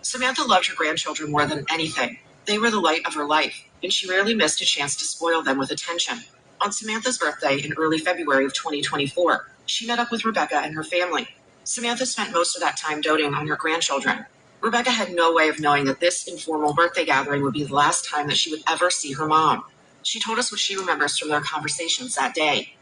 Samantha loved her grandchildren more than anything. They were the light of her life, and she rarely missed a chance to spoil them with attention. On Samantha's birthday in early February of 2024, she met up with Rebecca and her family. Samantha spent most of that time doting on her grandchildren. Rebecca had no way of knowing that this informal birthday gathering would be the last time that she would ever see her mom. She told us what she remembers from their conversations that day.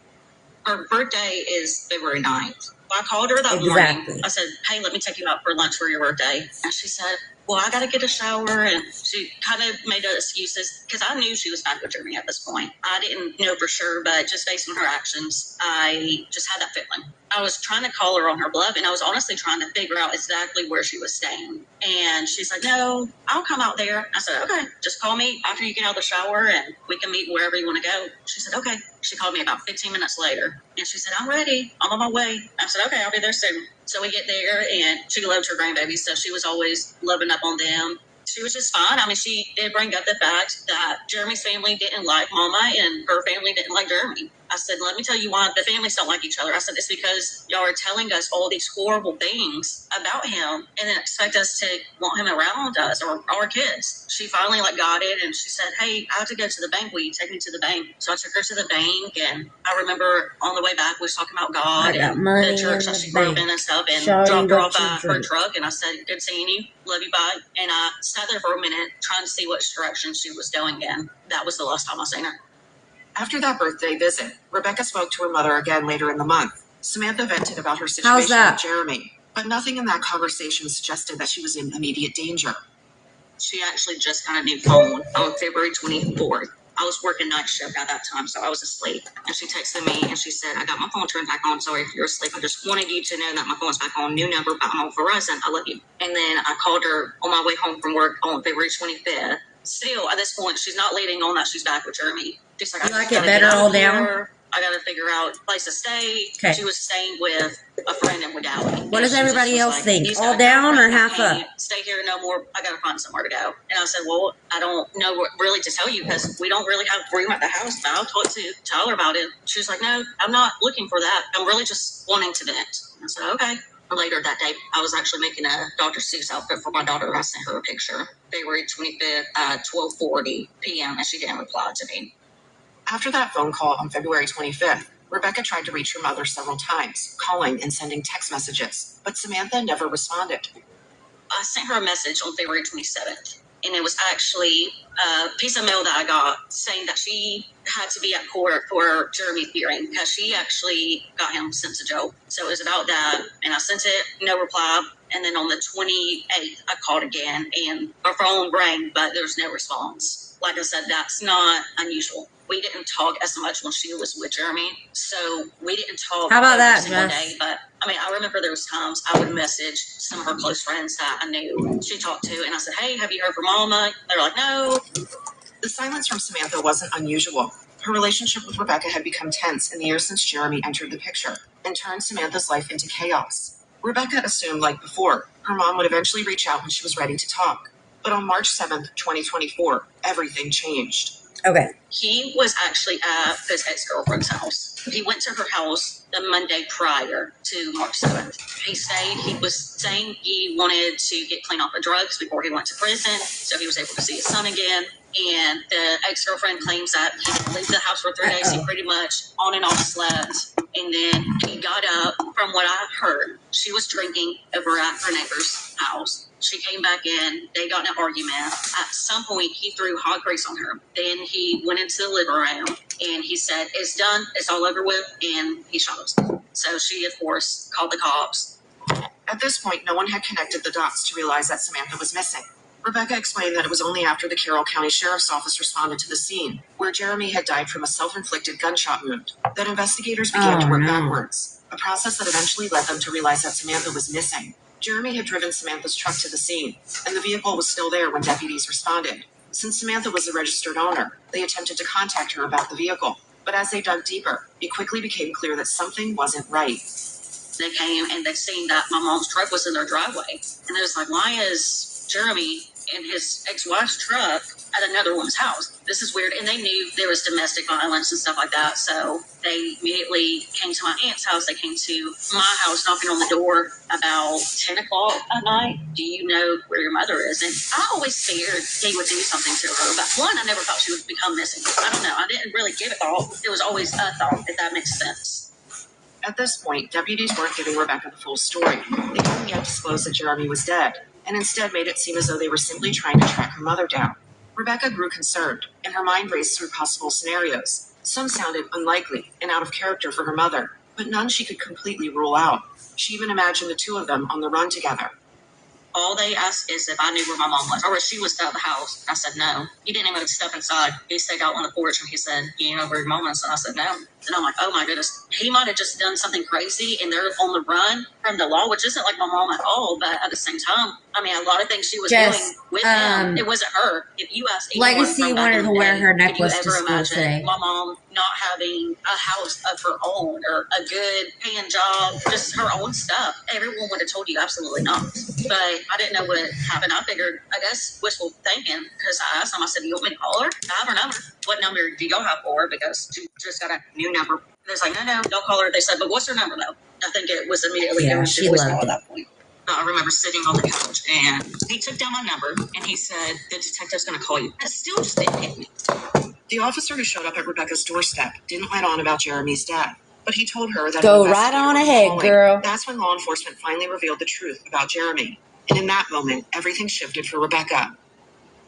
Her birthday is February 9th. I called her that morning. I said, hey, let me take you out for lunch for your birthday. And she said, well, I got to get a shower. And she kind of made excuses because I knew she was back with Jeremy at this point. I didn't know for sure, but just based on her actions, I just had that feeling. I was trying to call her on her bluff, and I was honestly trying to figure out exactly where she was staying. And she's like, no, I'll come out there. I said, okay, just call me after you get out of the shower and we can meet wherever you want to go. She said, okay. She called me about 15 minutes later, and she said, I'm ready. I'm on my way. I said, okay, I'll be there soon. So we get there, and she loved her grandbabies, so she was always loving up on them. She was just fine. I mean, she did bring up the fact that Jeremy's family didn't like Mama and her family didn't like Jeremy. I said, let me tell you why the families don't like each other. I said, it's because y'all are telling us all these horrible things about him and then expect us to want him around us or our kids. She finally got it, and she said, hey, I have to go to the bank. Will you take me to the bank? So I took her to the bank, and I remember on the way back, we was talking about God and the church that she grew up in and stuff, and dropped her off at her truck, and I said, good seeing you. Love you, bye. And I sat there for a minute trying to see which direction she was going in. That was the last time I seen her. After that birthday visit, Rebecca spoke to her mother again later in the month. Samantha vented about her situation with Jeremy, but nothing in that conversation suggested that she was in immediate danger. She actually just got a new phone on February 24th. I was working night shift at that time, so I was asleep. And she texted me, and she said, I got my phone turned back on. Sorry if you're asleep. I just wanted you to know that my phone's back on. New number, back on Verizon. I love you. And then I called her on my way home from work on February 25th. Still, at this point, she's not leading on that she's back with Jeremy. She's like, I like it better all down. I got to figure out a place to stay. Okay. She was staying with a friend in Wadowee. What does everybody else think? All down or half up? Stay here no more. I got to find somewhere to go. And I said, well, I don't know what really to tell you because we don't really have room at the house. But I'll talk to Tyler about it. She was like, no, I'm not looking for that. I'm really just wanting to vent. I said, okay. Later that day, I was actually making a Dr. Seuss outfit for my daughter. I sent her a picture. February 25th at 12:40 p.m. and she didn't reply to me. After that phone call on February 25th, Rebecca tried to reach her mother several times, calling and sending text messages, but Samantha never responded. I sent her a message on February 27th, and it was actually a piece of mail that I got saying that she had to be at court for Jeremy's hearing because she actually got him sent to jail. So it was about that, and I sent it, no reply. And then on the 28th, I called again, and her phone rang, but there was no response. Like I said, that's not unusual. We didn't talk as much when she was with Jeremy, so we didn't talk every single day. But I mean, I remember there was times I would message some of her close friends that I knew she talked to, and I said, hey, have you heard from Mama? They're like, no. The silence from Samantha wasn't unusual. Her relationship with Rebecca had become tense in the years since Jeremy entered the picture and turned Samantha's life into chaos. Rebecca assumed, like before, her mom would eventually reach out when she was ready to talk. But on March 7th, 2024, everything changed. Okay. He was actually at his ex-girlfriend's house. He went to her house the Monday prior to March 7th. He stayed. He was saying he wanted to get clean off of drugs before he went to prison, so he was able to see his son again. And the ex-girlfriend claims that he didn't leave the house for 3 days. He pretty much on and off slept. And then he got up. From what I heard, she was drinking over at her neighbor's house. She came back in. They got in an argument. At some point, he threw hot grease on her. Then he went into the living room, and he said, it's done. It's all over with. And he shot us. So she, of course, called the cops. At this point, no one had connected the dots to realize that Samantha was missing. Rebecca explained that it was only after the Carroll County Sheriff's Office responded to the scene, where Jeremy had died from a self-inflicted gunshot wound, that investigators began to work backwards, a process that eventually led them to realize that Samantha was missing. Jeremy had driven Samantha's truck to the scene, and the vehicle was still there when deputies responded. Since Samantha was the registered owner, they attempted to contact her about the vehicle, but as they dug deeper, it quickly became clear that something wasn't right. They came and they seen that my mom's truck was in their driveway, and they was like, why is Jeremy in his ex-wife's truck at another woman's house. This is weird. And they knew there was domestic violence and stuff like that. So they immediately came to my aunt's house. They came to my house knocking on the door about 10 o'clock at night. Do you know where your mother is? And I always feared he would do something to her. But one, I never thought she would become missing. I don't know. I didn't really give it thought. It was always a thought, if that makes sense. At this point, deputies weren't giving Rebecca the full story. They hadn't yet disclosed that Jeremy was dead, and instead made it seem as though they were simply trying to track her mother down. Rebecca grew concerned, and her mind raced through possible scenarios. Some sounded unlikely and out of character for her mother, but none she could completely rule out. She even imagined the two of them on the run together. All they asked is if I knew where my mom was, or where she was at the house. I said no. He didn't even step inside. He stayed out on the porch, and he said, "You know where your mom is?" And I said no. And I'm like, oh my goodness. He might have just done something crazy, and they're on the run from the law, which isn't like my mom at all. But at the same time, I mean, a lot of things she was doing with him, it wasn't her. If you ask anyone Legacy wanted to wear her necklace to school today. My mom not having a house of her own or a good paying job, just her own stuff, everyone would have told you absolutely not. But I didn't know what happened. I figured, I guess, wishful thinking, because I asked him, I said, "You want me to call her? I have her number. What number do y'all have for her? Because she just got a new number." They're like, no, don't call her. They said, but what's her number, though? I think it was immediately yeah, she loved at that point. I remember sitting on the couch, and he took down my number, and he said, the detective's going to call you. That still just didn't hit me. The officer who showed up at Rebecca's doorstep didn't let on about Jeremy's death, but he told her that go right on ahead, girl. That's when law enforcement finally revealed the truth about Jeremy. And in that moment, everything shifted for Rebecca.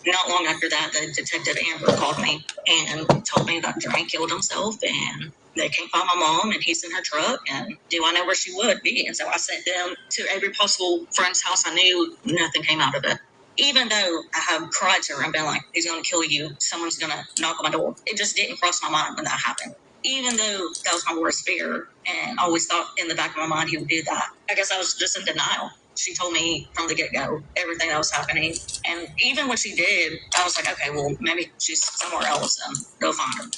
Not long after that, the detective Amber called me and told me that Jeremy killed himself, and they can't find my mom, and he's in her truck, and do I know where she would be? And so I sent them to every possible friend's house I knew. Nothing came out of it. Even though I have cried to her and been like, he's going to kill you, someone's going to knock on my door. It just didn't cross my mind when that happened. Even though that was my worst fear, and I always thought in the back of my mind he would do that. I guess I was just in denial. She told me from the get-go everything that was happening. And even when she did, I was like, okay, well, maybe she's somewhere else, and go find her.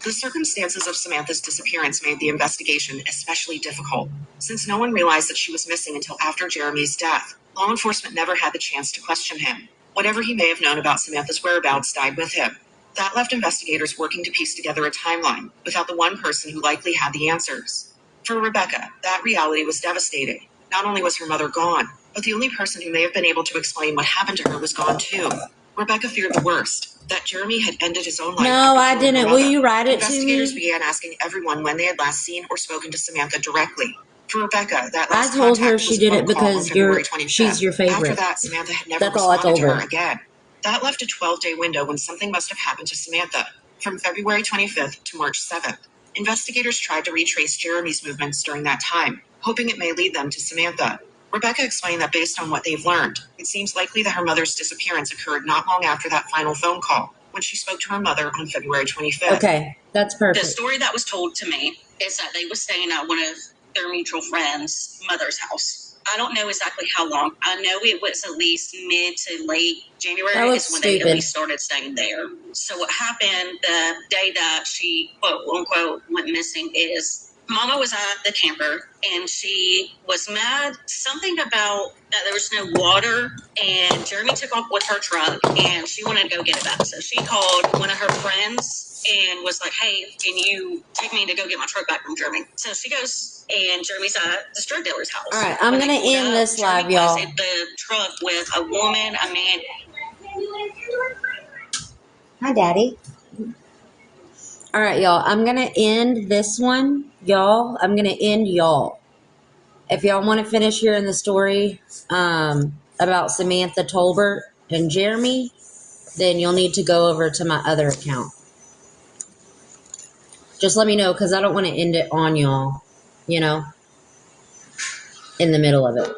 The circumstances of Samantha's disappearance made the investigation especially difficult. Since no one realized that she was missing until after Jeremy's death, law enforcement never had the chance to question him. Whatever he may have known about Samantha's whereabouts died with him. That left investigators working to piece together a timeline without the one person who likely had the answers. For Rebecca, that reality was devastating. Not only was her mother gone, but the only person who may have been able to explain what happened to her was gone too. Rebecca feared the worst, that Jeremy had ended his own life. No, I didn't. Will you write it to me? Investigators began asking everyone when they had last seen or spoken to Samantha directly. For Rebecca, that last I told her contact she was a did phone it call on because February 25th. she's your favorite. After that, Samantha had never That's all I responded told to her her. again. That left a 12-day window when something must have happened to Samantha, from February 25th to March 7th. Investigators tried to retrace Jeremy's movements during that time, hoping it may lead them to Samantha. Rebecca explained that based on what they've learned, it seems likely that her mother's disappearance occurred not long after that final phone call, when she spoke to her mother on February 25th. Okay, that's perfect. The story that was told to me is that they were staying at one of their mutual friends' mother's house. I don't know exactly how long. I know it was at least mid to late January is when they at least started staying there. So what happened the day that she, quote unquote, went missing is Mama was at the camper, and she was mad something about that there was no water, and Jeremy took off with her truck, and she wanted to go get it back. So she called one of her friends and was like, hey, can you take me to go get my truck back from Jeremy? So she goes, and Jeremy's at the drug dealer's house. All right, I'm going to end this live, y'all. The truck with a woman, a man. Hi, Daddy. All right, y'all. I'm going to end this one. Y'all, I'm going to end y'all. If y'all want to finish hearing the story about Samantha Tolbert and Jeremy, then you'll need to go over to my other account. Just let me know, because I don't want to end it on y'all, you know, in the middle of it.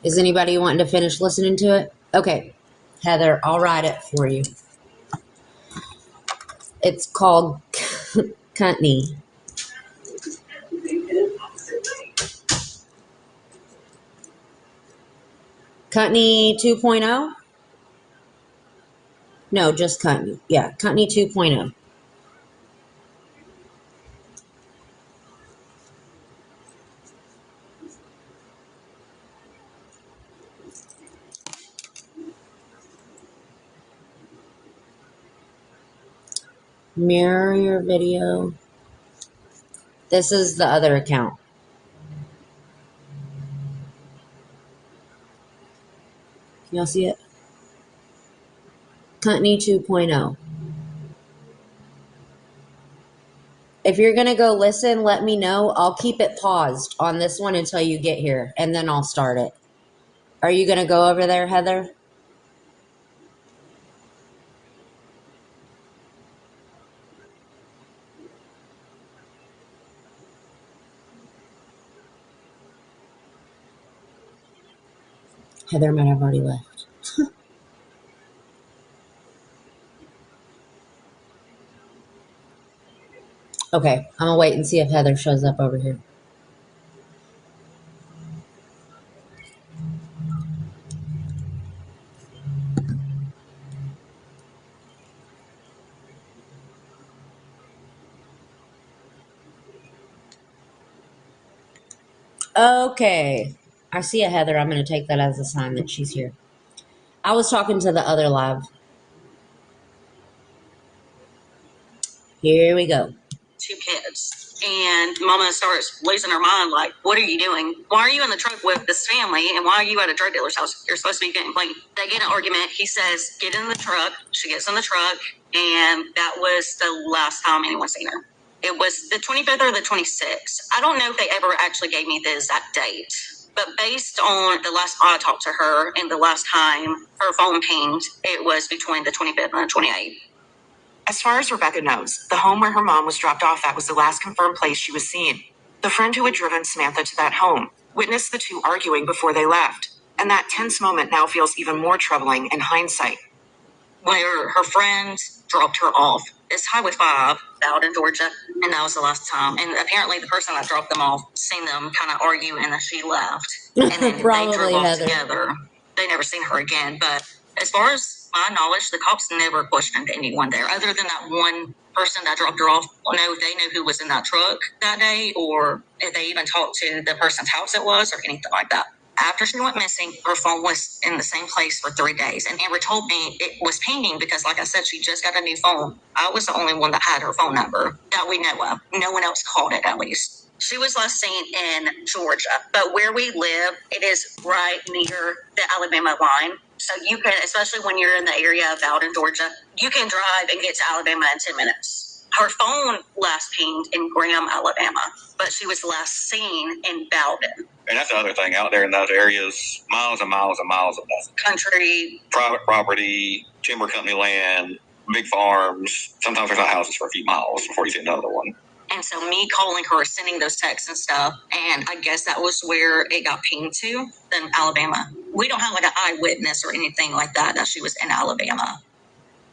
Is anybody wanting to finish listening to it? Okay, Heather, I'll write it for you. It's called Courtknee. Courtknee 2.0? No, just Courtknee. Yeah, Courtknee 2.0. Mirror your video. This is the other account. Can y'all see it? Courtknee 2.0. If you're going to go listen, let me know. I'll keep it paused on this one until you get here, and then I'll start it. Are you going to go over there, Heather? Heather might have already left. Okay, I'm going to wait and see if Heather shows up over here. Okay, I see a Heather. I'm going to take that as a sign that she's here. I was talking to the other live. Here we go. 2 kids. And Mama starts losing her mind, like, what are you doing? Why are you in the truck with this family? And why are you at a drug dealer's house? You're supposed to be getting clean. They get in an argument. He says, get in the truck. She gets in the truck. And that was the last time anyone's seen her. It was the 25th or the 26th. I don't know if they ever actually gave me the exact date. But based on the last I talked to her and the last time her phone pinged, it was between the 25th and the 28th. As far as Rebecca knows, the home where her mom was dropped off at was the last confirmed place she was seen. The friend who had driven Samantha to that home witnessed the two arguing before they left, and that tense moment now feels even more troubling in hindsight. Where her friend dropped her off. It's Highway 5 out in Georgia, and that was the last time. And apparently the person that dropped them off seen them kind of argue, and then she left. And then they drove off Heather. together. They never seen her again. But as far as my knowledge, the cops never questioned anyone there, other than that one person that dropped her off. I don't know if they knew who was in that truck that day, or if they even talked to the person's house it was, or anything like that. After she went missing, her phone was in the same place for 3 days. And Amber told me it was pinging because, like I said, she just got a new phone. I was the only one that had her phone number that we know of. No one else called it, at least. She was last seen in Georgia, but where we live, it is right near the Alabama line. So you can, especially when you're in the area of Bowden, Georgia, you can drive and get to Alabama in 10 minutes. Her phone last pinged in Graham, Alabama, but she was last seen in Bowden. And that's the other thing out there in those areas, miles and miles and miles of nothing. Country. Private property, timber company land, big farms. Sometimes there's not houses for a few miles before you see another one. And so me calling her, sending those texts and stuff, and I guess that was where it got pinged to, then Alabama. We don't have like an eyewitness or anything like that she was in Alabama.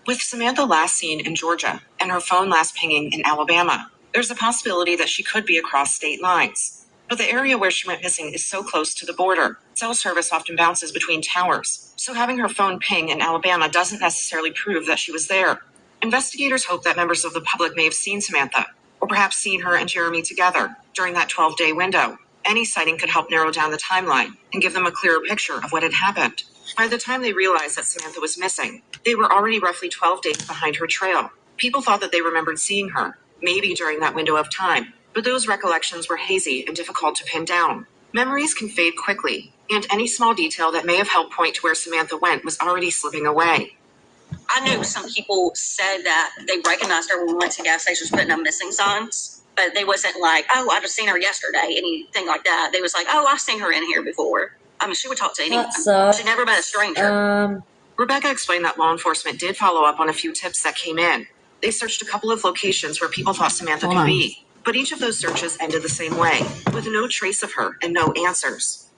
With Samantha last seen in Georgia and her phone last pinging in Alabama, there's a possibility that she could be across state lines. But the area where she went missing is so close to the border. Cell service often bounces between towers, so having her phone ping in Alabama doesn't necessarily prove that she was there. Investigators hope that members of the public may have seen Samantha, or perhaps seen her and Jeremy together during that 12-day window. Any sighting could help narrow down the timeline and give them a clearer picture of what had happened. By the time they realized that Samantha was missing, they were already roughly 12 days behind her trail. People thought that they remembered seeing her, maybe during that window of time, but those recollections were hazy and difficult to pin down. Memories can fade quickly, and any small detail that may have helped point to where Samantha went was already slipping away. I know some people said that they recognized her when we went to gas stations putting up missing signs, but they wasn't like, oh, I just seen her yesterday, anything like that. They was like, oh, I've seen her in here before. I mean, she would talk to anyone. She never met a stranger. Rebecca explained that law enforcement did follow up on a few tips that came in. They searched a couple of locations where people thought Samantha could be, but each of those searches ended the same way, with no trace of her and no answers.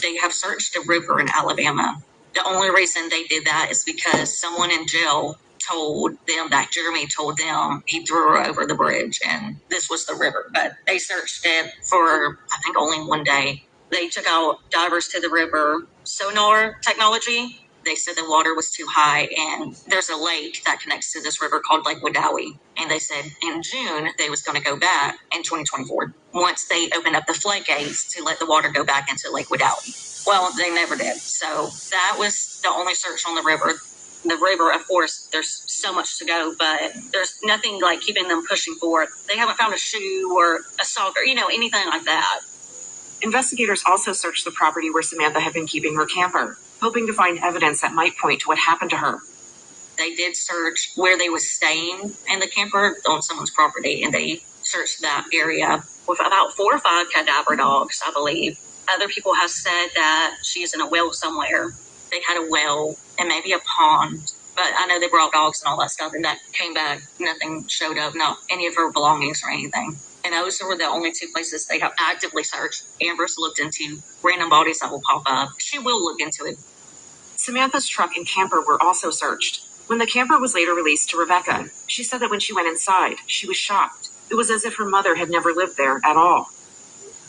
They have searched the river in Alabama. The only reason they did that is because someone in jail told them that Jeremy told them he threw her over the bridge and this was the river. But they searched it for, I think, only 1 day. They took out divers to the river, sonar technology. They said the water was too high, and there's a lake that connects to this river called Lake Wedowee. And they said in June they was going to go back in 2024 once they opened up the floodgates to let the water go back into Lake Wedowee. Well, they never did. So that was the only search on the river. the river, of course, there's so much to go, but there's nothing like keeping them pushing forward. They haven't found a shoe or a sock or, anything like that. Investigators also searched the property where Samantha had been keeping her camper, hoping to find evidence that might point to what happened to her. They did search where they was staying in the camper on someone's property, and they searched that area with about 4 or 5 cadaver dogs, I believe. Other people have said that she's in a well somewhere. They had a well and maybe a pond, but I know they brought dogs and all that stuff, and that came back. Nothing showed up, not any of her belongings or anything. And those were the only 2 places they have actively searched. Amber's looked into random bodies that will pop up. She will look into it. Samantha's truck and camper were also searched. When the camper was later released to Rebecca, she said that when she went inside, she was shocked. It was as if her mother had never lived there at all.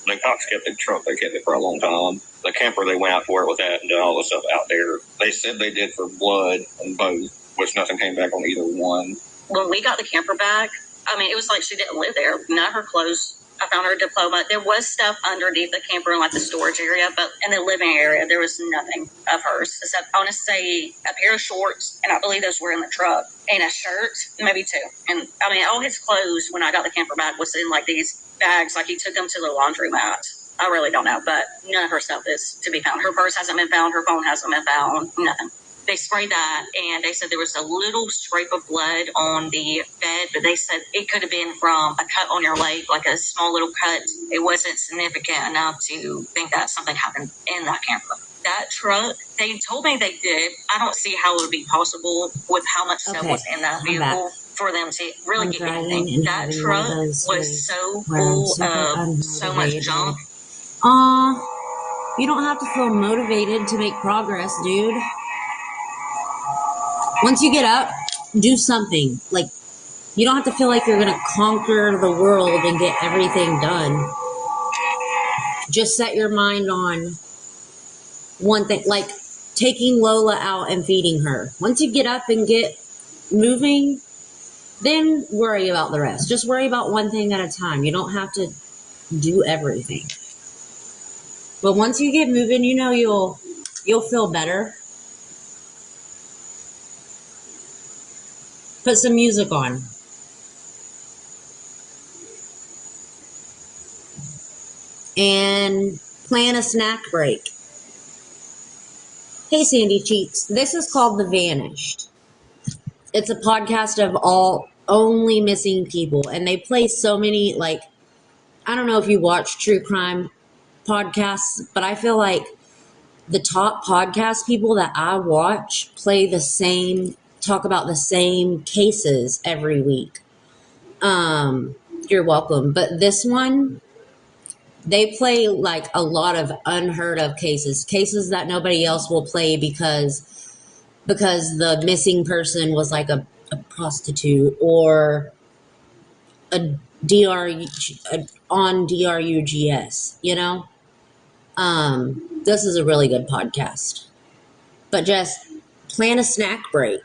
The cops kept the truck. They kept it for a long time. The camper they went out to where it was at and did all the stuff out there. They said they did for blood on both, which nothing came back on either one. When we got the camper back, it was like she didn't live there. None of her clothes. I found her diploma. There was stuff underneath the camper in like the storage area, but in the living area, there was nothing of hers except, I want to say, a pair of shorts, and I believe those were in the truck, and a shirt, maybe 2. And all his clothes when I got the camper back was in like these bags, like he took them to the laundromat. I really don't know, but none of her stuff is to be found. Her purse hasn't been found. Her phone hasn't been found. Nothing. They sprayed that, and they said there was a little scrape of blood on the bed, but they said it could have been from a cut on your leg, like a small little cut. It wasn't significant enough to think that something happened in that camper. That truck, they told me they did. I don't see how it would be possible with how much stuff was in that vehicle for them to really get anything. That truck was so full of so much junk. You don't have to feel motivated to make progress, dude. Once you get up, do something. Like, you don't have to feel like you're going to conquer the world and get everything done. Just set your mind on one thing, like taking Lola out and feeding her. Once you get up and get moving, then worry about the rest. Just worry about one thing at a time. You don't have to do everything. But once you get moving, you'll feel better. Put some music on. And plan a snack break. Hey, Sandy Cheeks. This is called The Vanished. It's a podcast of all only missing people. And they play so many, I don't know if you watch true crime podcasts, but I feel like the top podcast people that I watch talk about the same cases every week. You're welcome. But this one, they play a lot of unheard of cases that nobody else will play because the missing person was a prostitute or on DRUGS, This is a really good podcast. But just plan a snack break.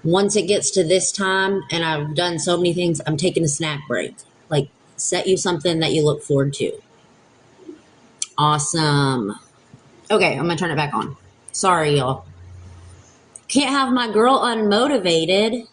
Once it gets to this time and I've done so many things, I'm taking a snack break. Set you something that you look forward to. Awesome. Okay, I'm going to turn it back on. Sorry, y'all. Can't have my girl unmotivated.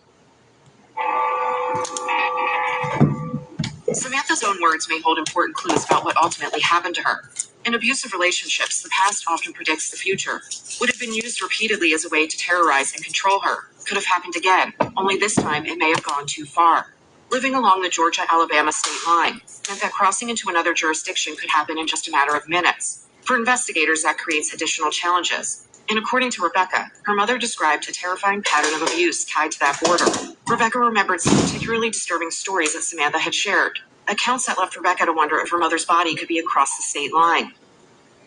Samantha's own words may hold important clues about what ultimately happened to her. In abusive relationships, the past often predicts the future. What had been used repeatedly as a way to terrorize and control her could have happened again, only this time it may have gone too far. Living along the Georgia-Alabama state line meant that crossing into another jurisdiction could happen in just a matter of minutes. For investigators, that creates additional challenges. And according to Rebecca, her mother described a terrifying pattern of abuse tied to that border. Rebecca remembered some particularly disturbing stories that Samantha had shared, accounts that left Rebecca to wonder if her mother's body could be across the state line.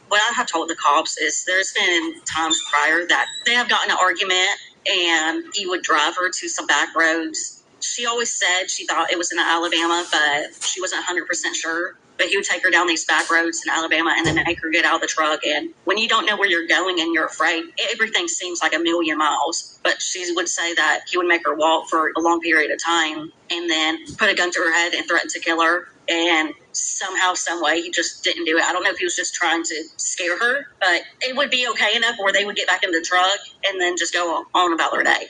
What I have told the cops is there's been times prior that they have gotten an argument and he would drive her to some back roads. She always said she thought it was in Alabama, but she wasn't 100% sure. But he would take her down these back roads in Alabama and then make her get out of the truck. And when you don't know where you're going and you're afraid, everything seems like a million miles. But she would say that he would make her walk for a long period of time and then put a gun to her head and threaten to kill her and somehow, some way, he just didn't do it. I don't know if he was just trying to scare her, but it would be okay enough where they would get back in the truck and then just go on about their day.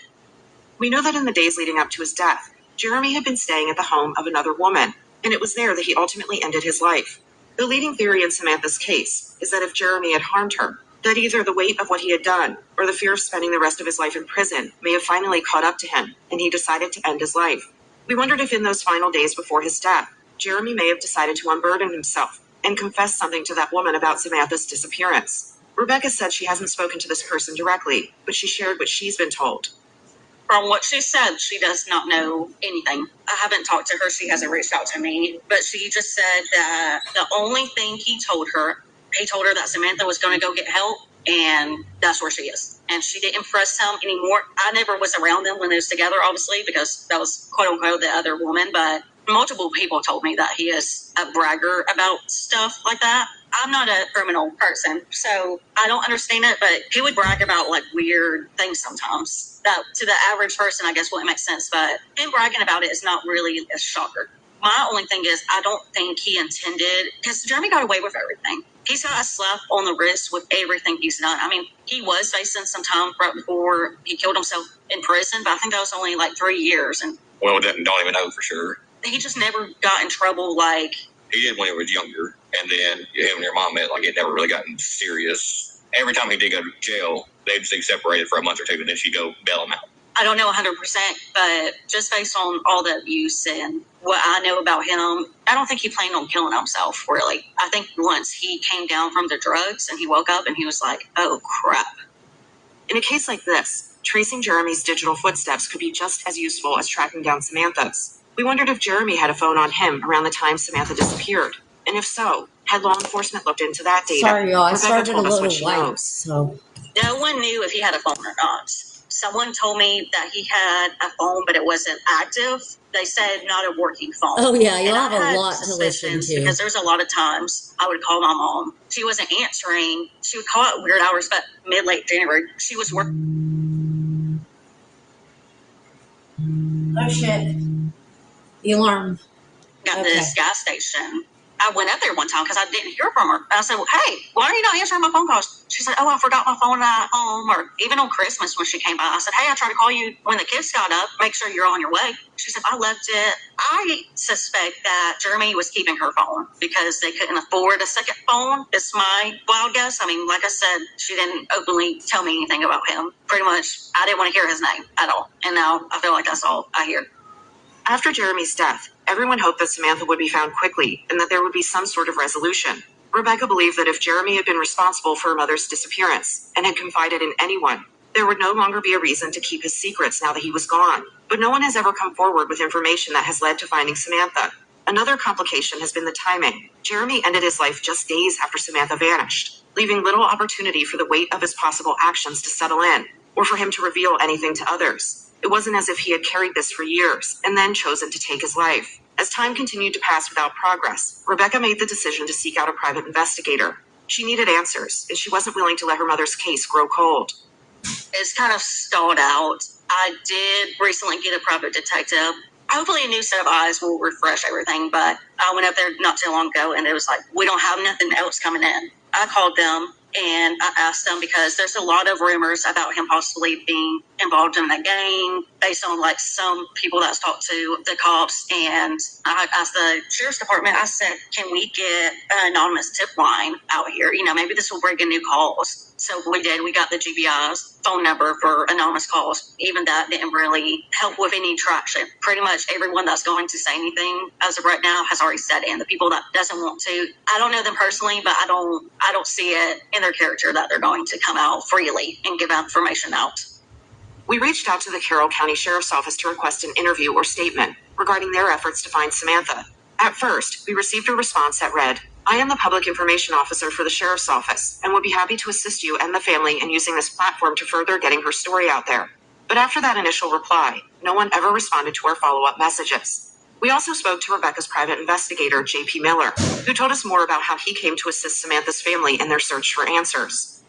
We know that in the days leading up to his death, Jeremy had been staying at the home of another woman, and it was there that he ultimately ended his life. The leading theory in Samantha's case is that if Jeremy had harmed her, that either the weight of what he had done or the fear of spending the rest of his life in prison may have finally caught up to him, and he decided to end his life. We wondered if in those final days before his death, Jeremy may have decided to unburden himself and confess something to that woman about Samantha's disappearance. Rebecca said she hasn't spoken to this person directly, but she shared what she's been told. From what she said, she does not know anything. I haven't talked to her. She hasn't reached out to me. But she just said that the only thing he told her that Samantha was going to go get help, and that's where she is. And she didn't press him anymore. I never was around them when they was together, obviously, because that was quote-unquote the other woman. But multiple people told me that he is a bragger about stuff like that. I'm not a criminal person, so I don't understand it, but he would brag about like weird things sometimes. That to the average person, I guess, wouldn't make sense, but him bragging about it is not really a shocker. My only thing is, I don't think he intended, because Jeremy got away with everything. He's got a slap on the wrist with everything he's done. I mean, he was facing some time right before he killed himself in prison, but I think that was only like 3 years. And Well, don't even know for sure. He just never got in trouble like... He did when he was younger, and then him and your mom met, like, it never really gotten serious. Every time he did go to jail, they'd stay separated for a month or two, and then she'd go bail him out. I don't know 100%, but just based on all the abuse and what I know about him, I don't think he planned on killing himself, really. I think once he came down from the drugs and he woke up and he was like, oh, crap. In a case like this, tracing Jeremy's digital footsteps could be just as useful as tracking down Samantha's. We wondered if Jeremy had a phone on him around the time Samantha disappeared. And if so, had law enforcement looked into that data? Sorry, y'all. I Rebecca started a told us little what she white, knows. so... No one knew if he had a phone or not. Someone told me that he had a phone, but it wasn't active. They said not a working phone. Oh, yeah, you'll And have I a had lot to listen suspicions to. because there's a lot of times I would call my mom. She wasn't answering. She would call at weird hours, but mid-late January, she was working. Oh, shit. The alarm. At this gas station. I went up there one time because I didn't hear from her. I said, well, hey, why are you not answering my phone calls? She said, oh, I forgot my phone at home. Or even on Christmas when she came by, I said, hey, I tried to call you when the kids got up. Make sure you're on your way. She said, I left it. I suspect that Jeremy was keeping her phone because they couldn't afford a second phone. It's my wild guess. I mean, like I said, she didn't openly tell me anything about him. Pretty much, I didn't want to hear his name at all. And now I feel like that's all I hear. After Jeremy's death, everyone hoped that Samantha would be found quickly and that there would be some sort of resolution. Rebecca believed that if Jeremy had been responsible for her mother's disappearance and had confided in anyone, there would no longer be a reason to keep his secrets now that he was gone. But no one has ever come forward with information that has led to finding Samantha. Another complication has been the timing. Jeremy ended his life just days after Samantha vanished, leaving little opportunity for the weight of his possible actions to settle in, or for him to reveal anything to others. It wasn't as if he had carried this for years and then chosen to take his life. As time continued to pass without progress, Rebecca made the decision to seek out a private investigator. She needed answers, and she wasn't willing to let her mother's case grow cold. It's kind of stalled out. I did recently get a private detective. Hopefully a new set of eyes will refresh everything, but I went up there not too long ago, and it was like, we don't have nothing else coming in. I called them, and I asked them because there's a lot of rumors about him possibly being involved in the gang based on like some people that's talked to the cops. And I asked the sheriff's department, I said, can we get an anonymous tip line out here? You know, maybe this will bring in new calls. So we did. We got the GBI's phone number for anonymous calls. Even that didn't really help with any traction. Pretty much everyone that's going to say anything as of right now has already said it. And the people that doesn't want to, I don't know them personally, but I don't see it in their character that they're going to come out freely and give information out. We reached out to the Carroll County Sheriff's Office to request an interview or statement regarding their efforts to find Samantha. At first, we received a response that read, I am the public information officer for the Sheriff's Office and would be happy to assist you and the family in using this platform to further getting her story out there. But after that initial reply, no one ever responded to our follow-up messages. We also spoke to Rebecca's private investigator, J.P. Miller, who told us more about how he came to assist Samantha's family in their search for answers.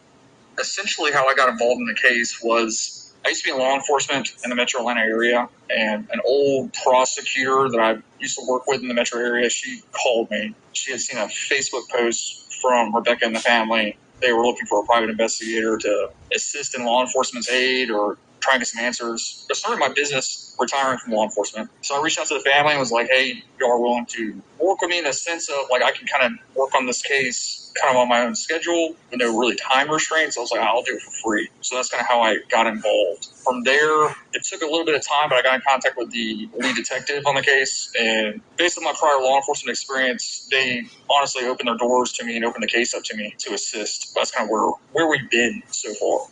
Essentially, how I got involved in the case was I used to be in law enforcement in the metro Atlanta area, and an old prosecutor that I used to work with in the metro area, she called me. She had seen a Facebook post from Rebecca and the family. They were looking for a private investigator to assist in law enforcement's aid or try and get some answers. I started my business retiring from law enforcement. So I reached out to the family and was like, hey, y'all are willing to work with me in the sense of, like, I can kind of work on this case kind of on my own schedule with no really time restraints. I was like, I'll do it for free. So that's kind of how I got involved. From there, it took a little bit of time, but I got in contact with the lead detective on the case. And based on my prior law enforcement experience, they honestly opened their doors to me and opened the case up to me to assist. That's kind of where we've been so far.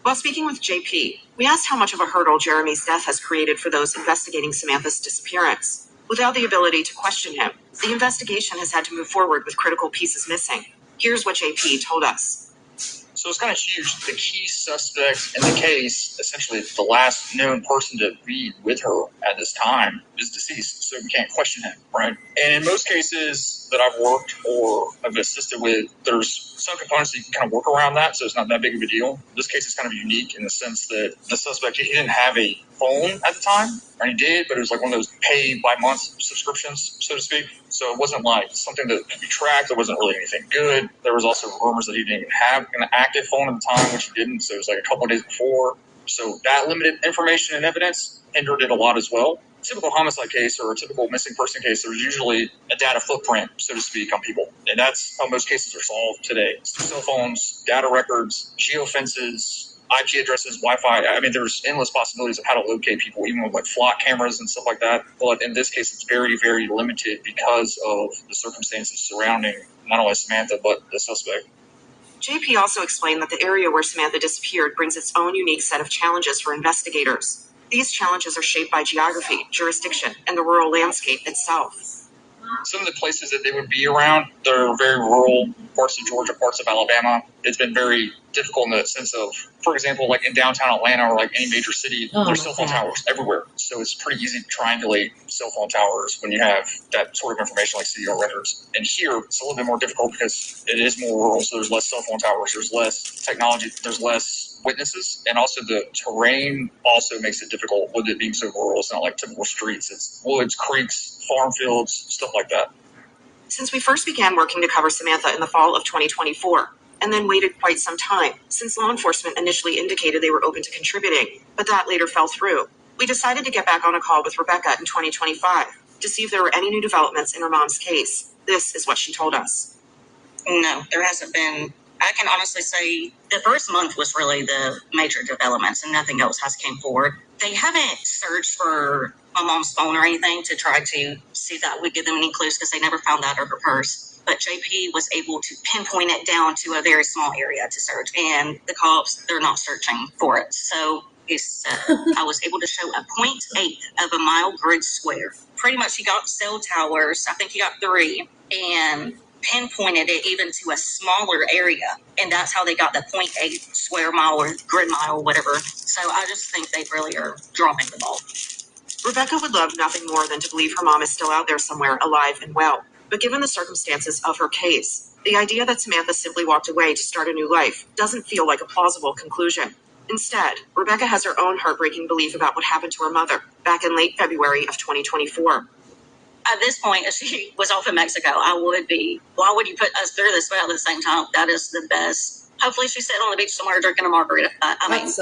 While speaking with JP, we asked how much of a hurdle Jeremy's death has created for those investigating Samantha's disappearance. Without the ability to question him, the investigation has had to move forward with critical pieces missing. Here's what JP told us. So it's kind of huge. The key suspect in the case, essentially the last known person to be with her at this time, is deceased. So we can't question him, right? And in most cases that I've worked or have assisted with, there's some components that you can kind of work around that, so it's not that big of a deal. This case is kind of unique in the sense that the suspect, he didn't have a phone at the time, or he did, but it was like one of those pay by month subscriptions, so to speak. So it wasn't like something that could be tracked. There wasn't really anything good. There was also rumors that he didn't even have an active phone at the time, which he didn't. So it was like a couple of days before. So that limited information and evidence hindered it a lot as well. A typical homicide case or a typical missing person case, there's usually a data footprint, so to speak, on people. And that's how most cases are solved today. Cell phones, data records, geofences, IP addresses, Wi-Fi. I mean, there's endless possibilities of how to locate people, even with like flock cameras and stuff like that. But in this case, it's very, very limited because of the circumstances surrounding not only Samantha, but the suspect. JP also explained that the area where Samantha disappeared brings its own unique set of challenges for investigators. These challenges are shaped by geography, jurisdiction, and the rural landscape itself. Some of the places that they would be around, they're very rural, parts of Georgia, parts of Alabama. It's been very difficult in the sense of, for example, like in downtown Atlanta or like any major city, there's cell phone towers everywhere. So it's pretty easy to triangulate cell phone towers when you have that sort of information like CDR records. And here, it's a little bit more difficult because it is more rural, so there's less cell phone towers, there's less technology, there's less witnesses, and also the terrain also makes it difficult with it being so rural. It's not like typical streets. It's woods, creeks, farm fields, stuff like that. Since we first began working to cover Samantha in the fall of 2024, and then waited quite some time, since law enforcement initially indicated they were open to contributing, but that later fell through, we decided to get back on a call with Rebecca in 2025 to see if there were any new developments in her mom's case. This is what she told us. No, there hasn't been. I can honestly say the first month was really the major developments and nothing else has came forward. They haven't searched for my mom's phone or anything to try to see if that would give them any clues because they never found that or her purse. But JP was able to pinpoint it down to a very small area to search, and the cops, they're not searching for it. So I was able to show a 0.8 of a mile grid square. Pretty much he got cell towers. I think he got 3, and pinpointed it even to a smaller area, and that's how they got the 0.8 square mile or grid mile, whatever. So I just think they really are dropping the ball. Rebecca would love nothing more than to believe her mom is still out there somewhere, alive and well. But given the circumstances of her case, the idea that Samantha simply walked away to start a new life doesn't feel like a plausible conclusion. Instead, Rebecca has her own heartbreaking belief about what happened to her mother back in late February of 2024. At this point, if she was off in Mexico, I would be, why would you put us through this but at the same time? That is the best. Hopefully she's sitting on the beach somewhere drinking a margarita.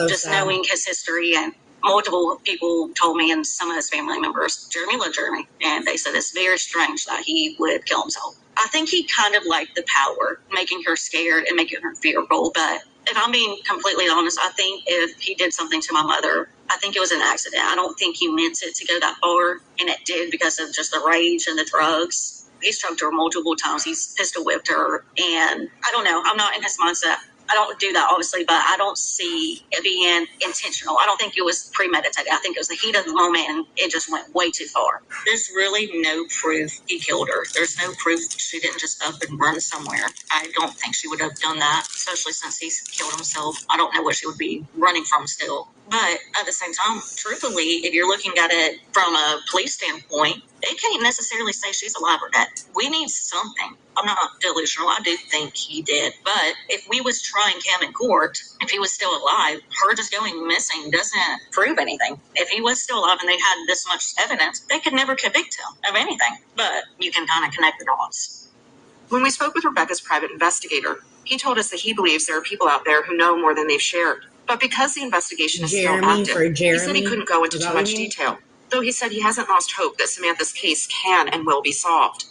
Just knowing his history, and multiple people told me, and some of his family members, Jeremy loved Jeremy, and they said it's very strange that he would kill himself. I think he kind of liked the power, making her scared and making her fearful. But if I'm being completely honest, I think if he did something to my mother, I think it was an accident. I don't think he meant it to go that far, and it did because of just the rage and the drugs. He's choked her multiple times. He's pistol whipped her, and I don't know. I'm not in his mindset. I don't do that, obviously, but I don't see it being intentional. I don't think it was premeditated. I think it was the heat of the moment, and it just went way too far. There's really no proof he killed her. There's no proof she didn't just up and run somewhere. I don't think she would have done that, especially since he's killed himself. I don't know what she would be running from still. But at the same time, truthfully, if you're looking at it from a police standpoint, It can't necessarily say she's alive or dead. We need something. I'm not delusional. I do think he did. But if we was trying him in court, if he was still alive, her just going missing doesn't prove anything. If he was still alive and they had this much evidence, they could never convict him of anything. But you can kind of connect the dots. When we spoke with Rebecca's private investigator, he told us that he believes there are people out there who know more than they've shared. But because the investigation is still active, he said he couldn't go into too much detail, though he said he hasn't lost hope that Samantha's case can and will be solved.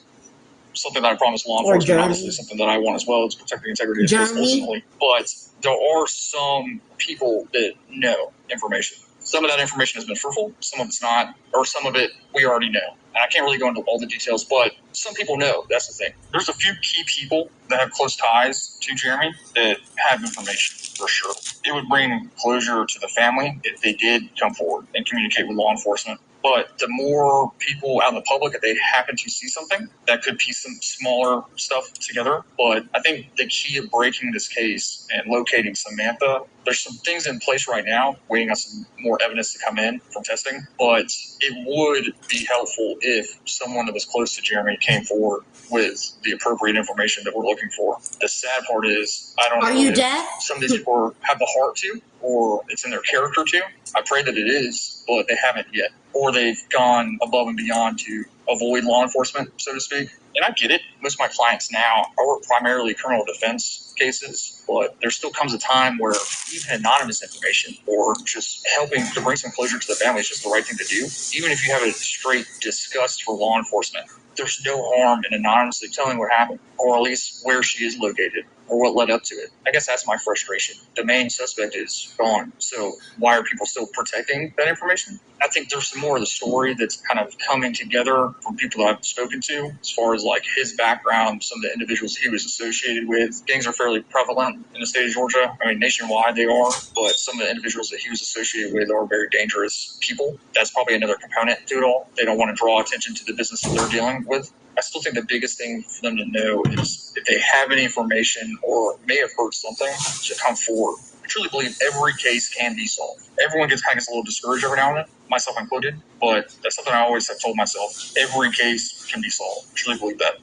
Something that I promise law enforcement, obviously something that I want as well, is protect the integrity of the case ultimately. But there are some people that know information. Some of that information has been fruitful, some of it's not, or some of it we already know. And I can't really go into all the details, but some people know. That's the thing. There's a few key people that have close ties to Jeremy that have information for sure. It would bring closure to the family if they did come forward and communicate with law enforcement. But the more people out in the public, if they happen to see something, that could piece some smaller stuff together. But I think the key of breaking this case and locating Samantha, there's some things in place right now, waiting on some more evidence to come in from testing. But it would be helpful if someone that was close to Jeremy came forward with the appropriate information that we're looking for. The sad part is, I don't know if some of these people have the heart to, or it's in their character to. I pray that it is, but they haven't yet. Or they've gone above and beyond to avoid law enforcement, so to speak. And I get it. Most of my clients now are primarily criminal defense cases, but there still comes a time where even anonymous information or just helping to bring some closure to the family is just the right thing to do. Even if you have a straight disgust for law enforcement, there's no harm in anonymously telling what happened, or at least where she is located, or what led up to it. I guess that's my frustration. The main suspect is gone, so why are people still protecting that information? I think there's some more of the story that's kind of coming together from people that I've spoken to, as far as like his background, some of the individuals he was associated with. Gangs are fairly prevalent in the state of Georgia. I mean, nationwide they are, but some of the individuals that he was associated with are very dangerous people. That's probably another component to it all. They don't want to draw attention to the business that they're dealing with. I still think the biggest thing for them to know is if they have any information or may have heard something, to come forward. I truly believe every case can be solved. Everyone gets a little discouraged every now and then, myself included, but that's something I always have told myself. Every case can be solved. I truly believe that.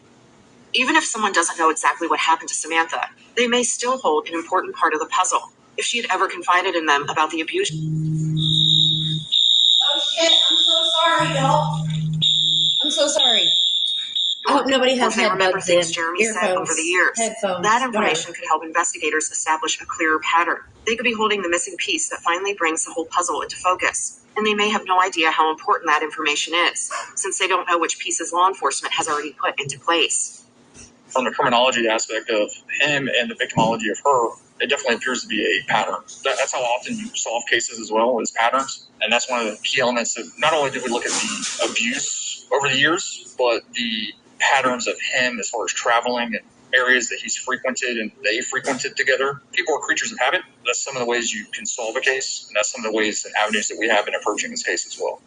Even if someone doesn't know exactly what happened to Samantha, they may still hold an important part of the puzzle. If she had ever confided in them about the abuse. Oh shit, I'm so sorry, y'all. I'm so sorry. I hope nobody has remember headbuds things in. Jeremy said over the years. Headphones, that information could help investigators establish a clearer pattern. They could be holding the missing piece that finally brings the whole puzzle into focus. And they may have no idea how important that information is, since they don't know which pieces law enforcement has already put into place. From the criminology aspect of him and the victimology of her, it definitely appears to be a pattern. That's how often you solve cases as well, as patterns. And that's one of the key elements of not only did we look at the abuse over the years, but the patterns of him as far as traveling and areas that he's frequented and they frequented together. People are creatures of habit. That's some of the ways you can solve a case, and that's some of the ways and avenues that we have in approaching this case as well.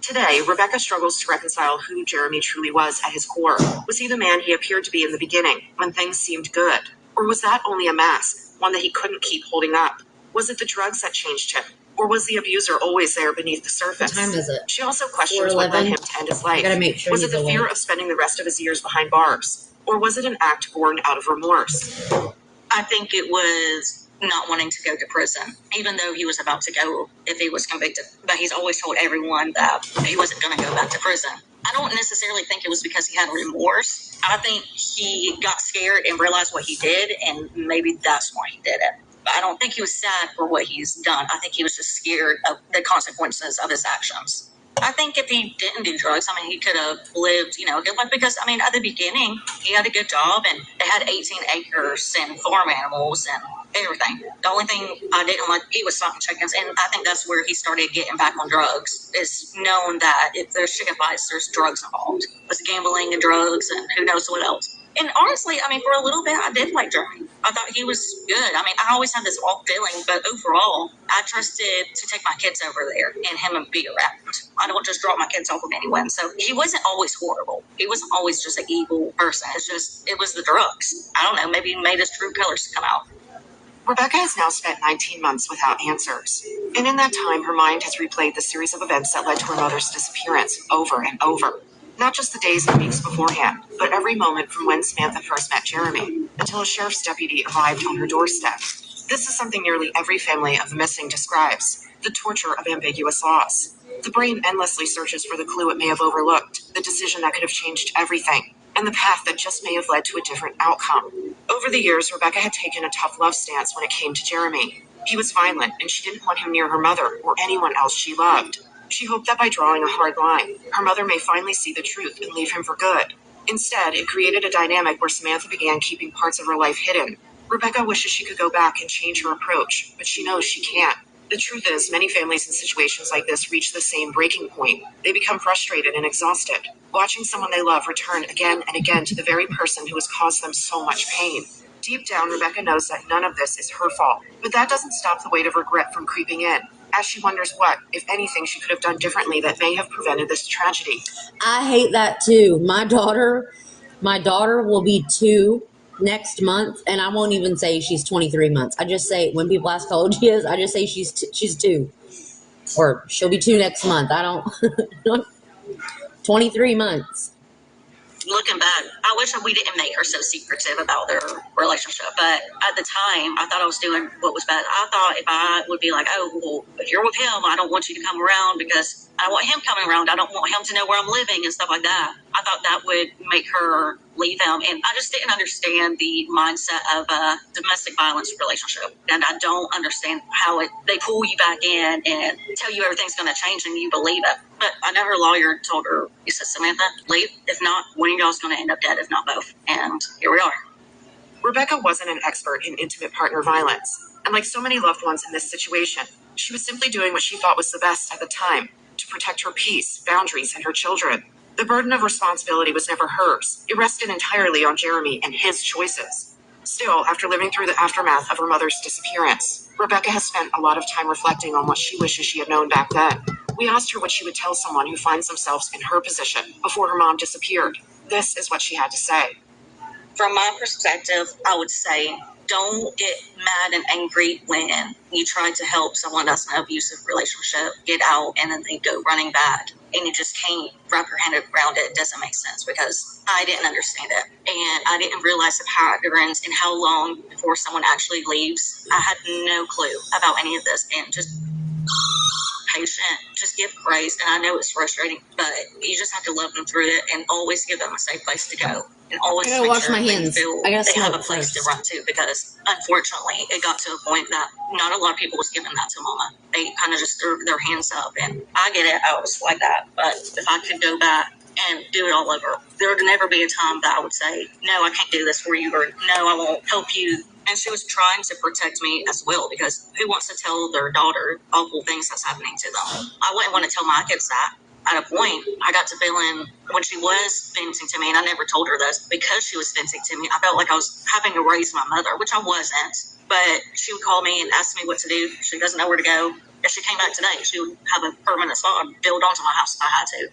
Today, Rebecca struggles to reconcile who Jeremy truly was at his core. Was he the man he appeared to be in the beginning, when things seemed good? Or was that only a mask, one that he couldn't keep holding up? Was it the drugs that changed him? Or was the abuser always there beneath the surface? What time is it? She also questions what led him to end his life. Was it the fear of spending the rest of his years behind bars? Or was it an act born out of remorse? I think it was not wanting to go to prison, even though he was about to go if he was convicted. But he's always told everyone that he wasn't going to go back to prison. I don't necessarily think it was because he had remorse. I think he got scared and realized what he did, and maybe that's why he did it. But I don't think he was sad for what he's done. I think he was just scared of the consequences of his actions. I think if he didn't do drugs, he could have lived, a good life, because, at the beginning, he had a good job, and they had 18 acres and farm animals and everything. The only thing I didn't like, he was stocking chickens, and I think that's where he started getting back on drugs, is knowing that if there's chicken fights, there's drugs involved. There's gambling and drugs and who knows what else. And honestly, for a little bit, I did like Jeremy. I thought he was good. I always had this off feeling, but overall, I trusted to take my kids over there and him and be around. I don't just drop my kids off with anyone. So he wasn't always horrible. He wasn't always just an evil person. It was the drugs. I don't know, maybe he made his true colors come out. Rebecca has now spent 19 months without answers. And in that time, her mind has replayed the series of events that led to her mother's disappearance over and over. Not just the days and weeks beforehand, but every moment from when Samantha first met Jeremy until a sheriff's deputy arrived on her doorstep. This is something nearly every family of the missing describes: the torture of ambiguous loss. The brain endlessly searches for the clue it may have overlooked, the decision that could have changed everything, and the path that just may have led to a different outcome. Over the years, Rebecca had taken a tough love stance when it came to Jeremy. He was violent, and she didn't want him near her mother or anyone else she loved. She hoped that by drawing a hard line, her mother may finally see the truth and leave him for good. Instead, it created a dynamic where Samantha began keeping parts of her life hidden. Rebecca wishes she could go back and change her approach, but she knows she can't. The truth is, many families in situations like this reach the same breaking point. They become frustrated and exhausted, watching someone they love return again and again to the very person who has caused them so much pain. Deep down, Rebecca knows that none of this is her fault, but that doesn't stop the weight of regret from creeping in, as she wonders what, if anything, she could have done differently that may have prevented this tragedy. I hate that too. My daughter will be 2 next month, and I won't even say she's 23 months. I just say, when people ask how old she is, I just say she's 2, or she'll be 2 next month. I don't 23 months. Looking back, I wish we didn't make her so secretive about their relationship. But at the time, I thought I was doing what was best. I thought if I would be like, oh, well, if you're with him, I don't want you to come around because I want him coming around. I don't want him to know where I'm living and stuff like that. I thought that would make her leave him. And I just didn't understand the mindset of a domestic violence relationship. And I don't understand how they pull you back in and tell you everything's going to change and you believe it. But I know her lawyer told her, he said, Samantha, leave. If not, one of y'all's going to end up dead, if not both. And here we are. Rebecca wasn't an expert in intimate partner violence, and like so many loved ones in this situation, she was simply doing what she thought was the best at the time to protect her peace, boundaries, and her children. The burden of responsibility was never hers. It rested entirely on Jeremy and his choices. Still, after living through the aftermath of her mother's disappearance, Rebecca has spent a lot of time reflecting on what she wishes she had known back then. We asked her what she would tell someone who finds themselves in her position before her mom disappeared. This is what she had to say. From my perspective, I would say don't get mad and angry when you try to help someone that's in an abusive relationship get out and then they go running back and you just can't wrap your head around it. It doesn't make sense because I didn't understand it and I didn't realize the patterns and how long before someone actually leaves. I had no clue about any of this and just patient, just give grace. And I know it's frustrating, but you just have to love them through it and always give them a safe place to go. And always I gotta make wash sure my hands. they feel I gotta they have a smoke place first. to run to because unfortunately it got to a point that not a lot of people was giving that to mama. They kind of just threw their hands up and I get it. I was like that. But if I could go back and do it all over, there would never be a time that I would say, no, I can't do this for you, or no, I won't help you. And she was trying to protect me as well because who wants to tell their daughter awful things that's happening to them? I wouldn't want to tell my kids that. At a point, I got to feeling when she was venting to me, and I never told her this, because she was venting to me, I felt like I was having to raise my mother, which I wasn't. But she would call me and ask me what to do. She doesn't know where to go. If she came back today, she would have a permanent spot built onto my house if I had to.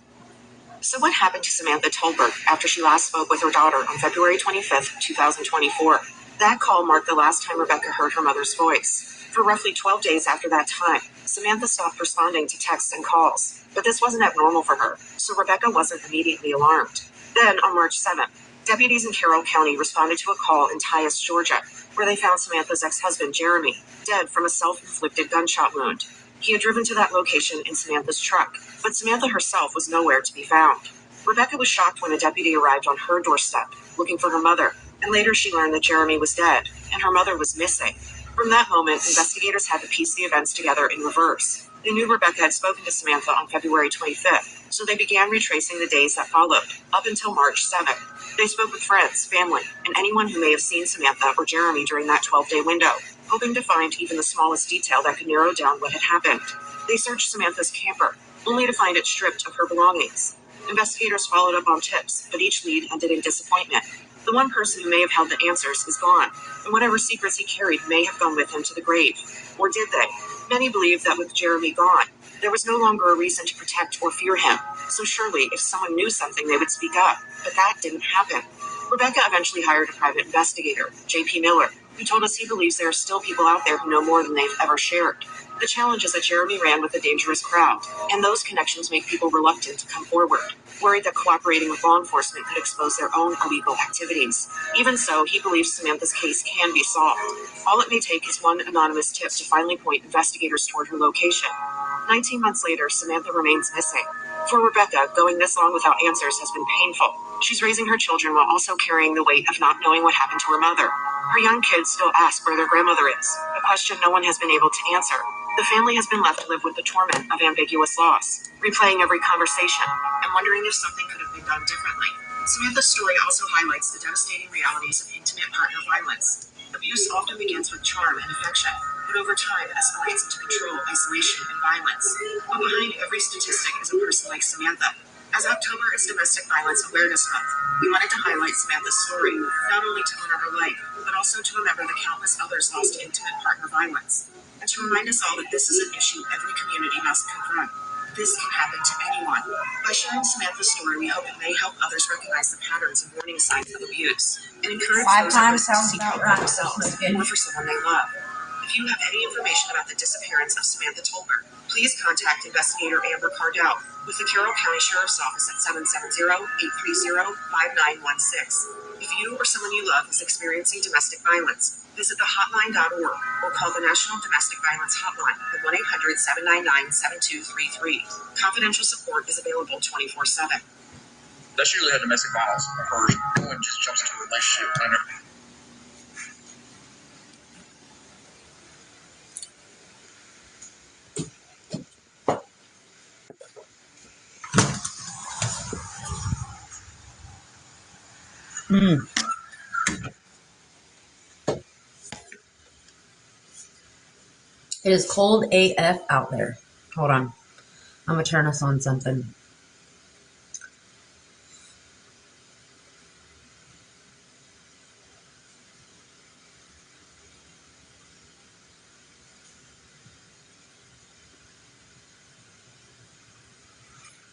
So what happened to Samantha Tolbert after she last spoke with her daughter on February 25th, 2024? That call marked the last time Rebecca heard her mother's voice. For roughly 12 days after that time, Samantha stopped responding to texts and calls. But this wasn't abnormal for her, so Rebecca wasn't immediately alarmed. Then, on March 7th, deputies in Carroll County responded to a call in Tyus, Georgia, where they found Samantha's ex-husband, Jeremy, dead from a self-inflicted gunshot wound. He had driven to that location in Samantha's truck, but Samantha herself was nowhere to be found. Rebecca was shocked when a deputy arrived on her doorstep, looking for her mother, and later she learned that Jeremy was dead, and her mother was missing. From that moment, investigators had to piece the events together in reverse. They knew Rebecca had spoken to Samantha on February 25th, so they began retracing the days that followed, up until March 7th. They spoke with friends, family, and anyone who may have seen Samantha or Jeremy during that 12-day window, hoping to find even the smallest detail that could narrow down what had happened. They searched Samantha's camper, only to find it stripped of her belongings. Investigators followed up on tips, but each lead ended in disappointment. The one person who may have held the answers is gone, and whatever secrets he carried may have gone with him to the grave. Or did they? Many believe that with Jeremy gone, there was no longer a reason to protect or fear him. So surely, if someone knew something, they would speak up. But that didn't happen. Rebecca eventually hired a private investigator, J.P. Miller, who told us he believes there are still people out there who know more than they've ever shared. The challenge is that Jeremy ran with a dangerous crowd, and those connections make people reluctant to come forward. worried that cooperating with law enforcement could expose their own illegal activities. Even so, he believes Samantha's case can be solved. All it may take is one anonymous tip to finally point investigators toward her location. 19 months later, Samantha remains missing. For Rebecca, going this long without answers has been painful. She's raising her children while also carrying the weight of not knowing what happened to her mother. Her young kids still ask where their grandmother is, a question no one has been able to answer. The family has been left to live with the torment of ambiguous loss, replaying every conversation and wondering if something could have been done differently. Samantha's story also highlights the devastating realities of intimate partner violence. Abuse often begins with charm and affection, but over time escalates into control, isolation, and violence. But behind every statistic is a person like Samantha. As October is Domestic Violence Awareness Month, we wanted to highlight Samantha's story, not only to honor her life, but also to remember the countless others lost to intimate partner violence, and to remind us all that this is an issue every community must confront. This can happen to anyone. By sharing Samantha's story, we hope it may help others recognize the patterns and warning signs of abuse, and encourage those at risk to seek help for themselves or for someone they love. If you have any information about the disappearance of Samantha Tolbert, please contact Investigator Amber Cardell with the Carroll County Sheriff's Office at 770-830-5916. If you or someone you love is experiencing domestic violence, visit thehotline.org or call the National Domestic Violence Hotline at 1-800-799-7233. Confidential support is available 24/7. That's usually how domestic violence occurs. No one just jumps into a relationship. It is cold AF out there. Hold on. I'm going to turn us on something.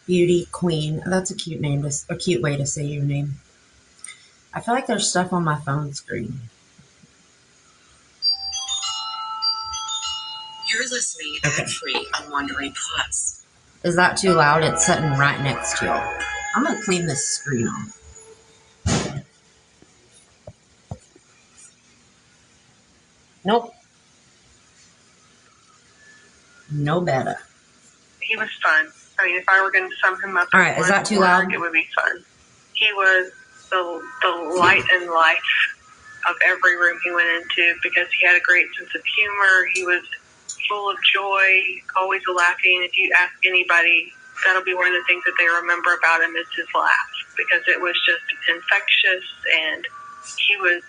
Beauty Queen. That's a cute name. A cute way to say your name. I feel like there's stuff on my phone screen. You're listening ad-free on Wondery Plus. Is that too loud? It's sitting right next to y'all. I'm going to clean this screen off. Nope. No better. He was fun. I mean, if I were going to sum him up, all right, is that too loud? It would be fun. He was the light and life of every room he went into because he had a great sense of humor. He was full of joy, always laughing. If you ask anybody, that'll be one of the things that they remember about him is his laugh because it was just infectious and he was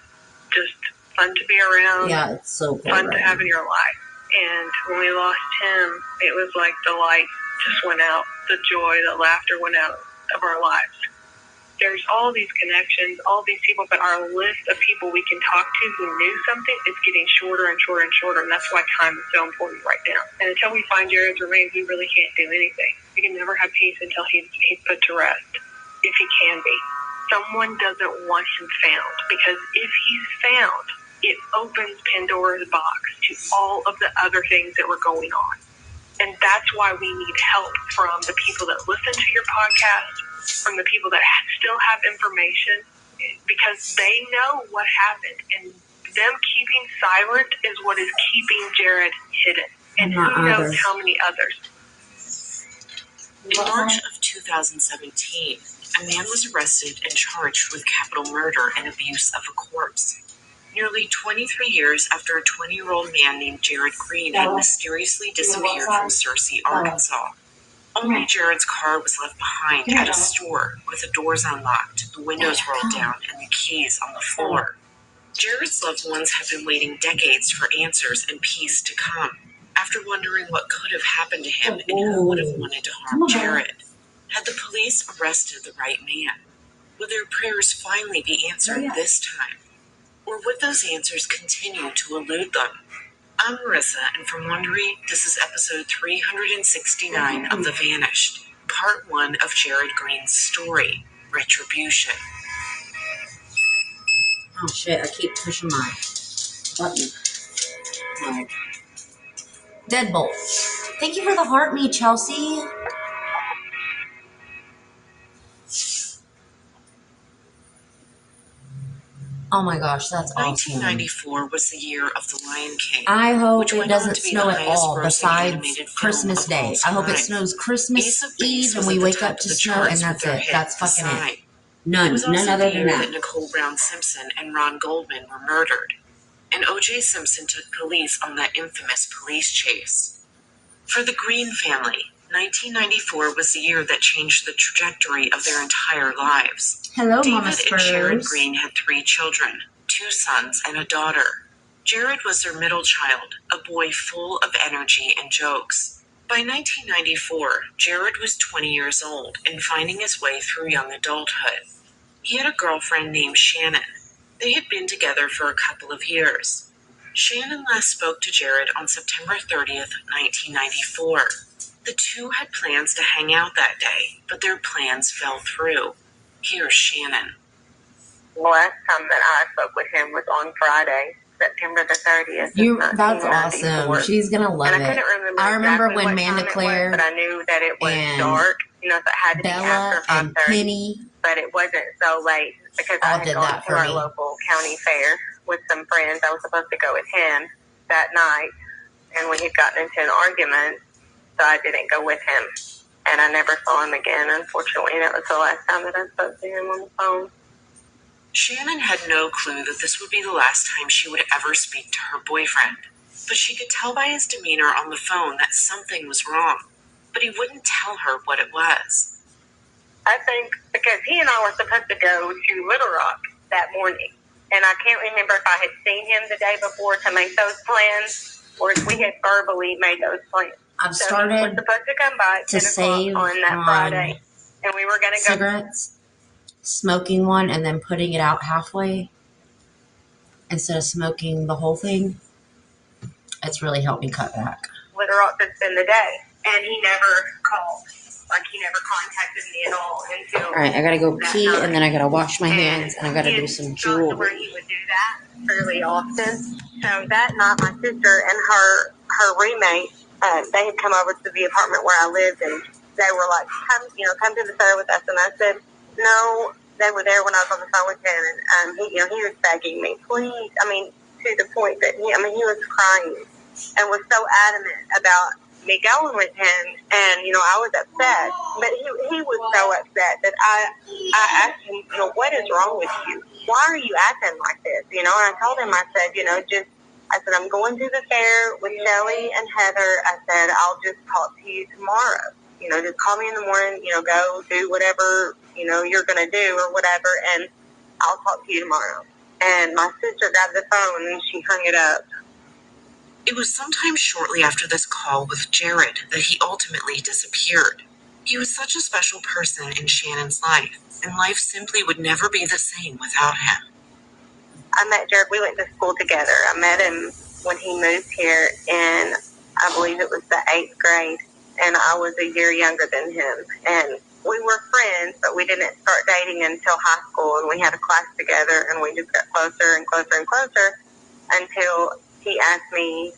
just fun to be around. Yeah, it's so cool, fun to have in your life. And when we lost him, it was like the light just went out, the joy, the laughter went out of our lives. There's all these connections, all these people, but our list of people we can talk to who knew something is getting shorter and shorter and shorter, and that's why time is so important right now. And until we find Jared's remains, we really can't do anything. We can never have peace until he's put to rest, if he can be. Someone doesn't want him found, because if he's found, it opens Pandora's box to all of the other things that were going on. And that's why we need help from the people that listen to your podcast, from the people that still have information, because they know what happened. And them keeping silent is what is keeping Jared hidden. And who knows how many others. In March of 2017, a man was arrested and charged with capital murder and abuse of a corpse. Nearly 23 years after a 20-year-old man named Jared Green had mysteriously disappeared from Searcy, Arkansas. Only Jared's car was left behind at a store with the doors unlocked, the windows rolled down, and the keys on the floor. Jared's loved ones have been waiting decades for answers and peace to come. After wondering what could have happened to him and who would have wanted to harm Jared. Had the police arrested the right man? Would their prayers finally be answered this time? Or would those answers continue to elude them? I'm Marissa, and from Wondery, this is episode 369 of The Vanished, part 1 of Jared Green's story, Retribution. Oh shit, I keep pushing my button. No. Deadbolt. Thank you for the heart me, Chelsea. Oh my gosh, that's awesome. 1994 was the year of The Lion King. I hope which it went on doesn't to be snow the at all highest-grossing besides animated film Christmas of all Day. I hope it time. snows Ace Christmas of Base Eve and was we at the wake top up of to the snow charts and with that's their it. hit That's The fucking it. Sign. It None was also other the than year that. that Nicole Brown Simpson and Ron Goldman were murdered, and O.J. Simpson took police on that infamous police chase. For the Green family, 1994 was the year that changed the trajectory of their entire lives. Hello, David Mama and Spurs. Sharon Green had 3 children, 2 sons and a daughter. Jared was their middle child, a boy full of energy and jokes. By 1994, Jared was 20 years old and finding his way through young adulthood. He had a girlfriend named Shannon. They had been together for a couple of years. Shannon last spoke to Jared on September 30th, 1994. The two had plans to hang out that day, but their plans fell through. Here's Shannon. The last time that I spoke with him was on Friday, September the 30th. That's awesome. She's gonna love and I it. couldn't remember I remember exactly when what time Mandaclaire it was, but I knew that it was and dark. You know, so it had to Bella be after 5:30. and Penny But it wasn't so late because all I had did gone that to for our me. local county fair with some friends. I was supposed to go with him that night, and we had gotten into an argument, so I didn't go with him. And I never saw him again, unfortunately. That was the last time that I spoke to him on the phone. Shannon had no clue that this would be the last time she would ever speak to her boyfriend. But she could tell by his demeanor on the phone that something was wrong. But he wouldn't tell her what it was. I think because he and I were supposed to go to Little Rock that morning. And I can't remember if I had seen him the day before to make those plans or if we had verbally made those plans. I've started so he was supposed to come by to save on that Friday. And we were going to go cigarettes, smoking one and then putting it out halfway instead of smoking the whole thing. It's really helped me cut back. Little Rock to spend the day. And he never called. Like, he never contacted me at all until. All right, I gotta go pee night. And then I gotta wash my hands and I gotta do some jewelry. Where he would do that fairly often. So that night, my sister and her roommate, they had come over to the apartment where I lived, and they were like, come to the fair with us. And I said, no. They were there when I was on the phone with him, and he was begging me, please. I mean, to the point that he was crying and was so adamant about me going with him, and I was upset, but he was so upset that I asked him, what is wrong with you? Why are you acting like this? And I told him, I said, I said, I'm going to the fair with Shelly and Heather. I said, I'll just talk to you tomorrow. Just call me in the morning, go do whatever, you're going to do or whatever, and I'll talk to you tomorrow. And my sister grabbed the phone and she hung it up. It was sometime shortly after this call with Jared that he ultimately disappeared. He was such a special person in Shannon's life, and life simply would never be the same without him. I met Jared. We went to school together. I met him when he moved here in, I believe it was the 8th grade, and I was a year younger than him. And we were friends, but we didn't start dating until high school, and we had a class together, and we just got closer and closer and closer until he asked me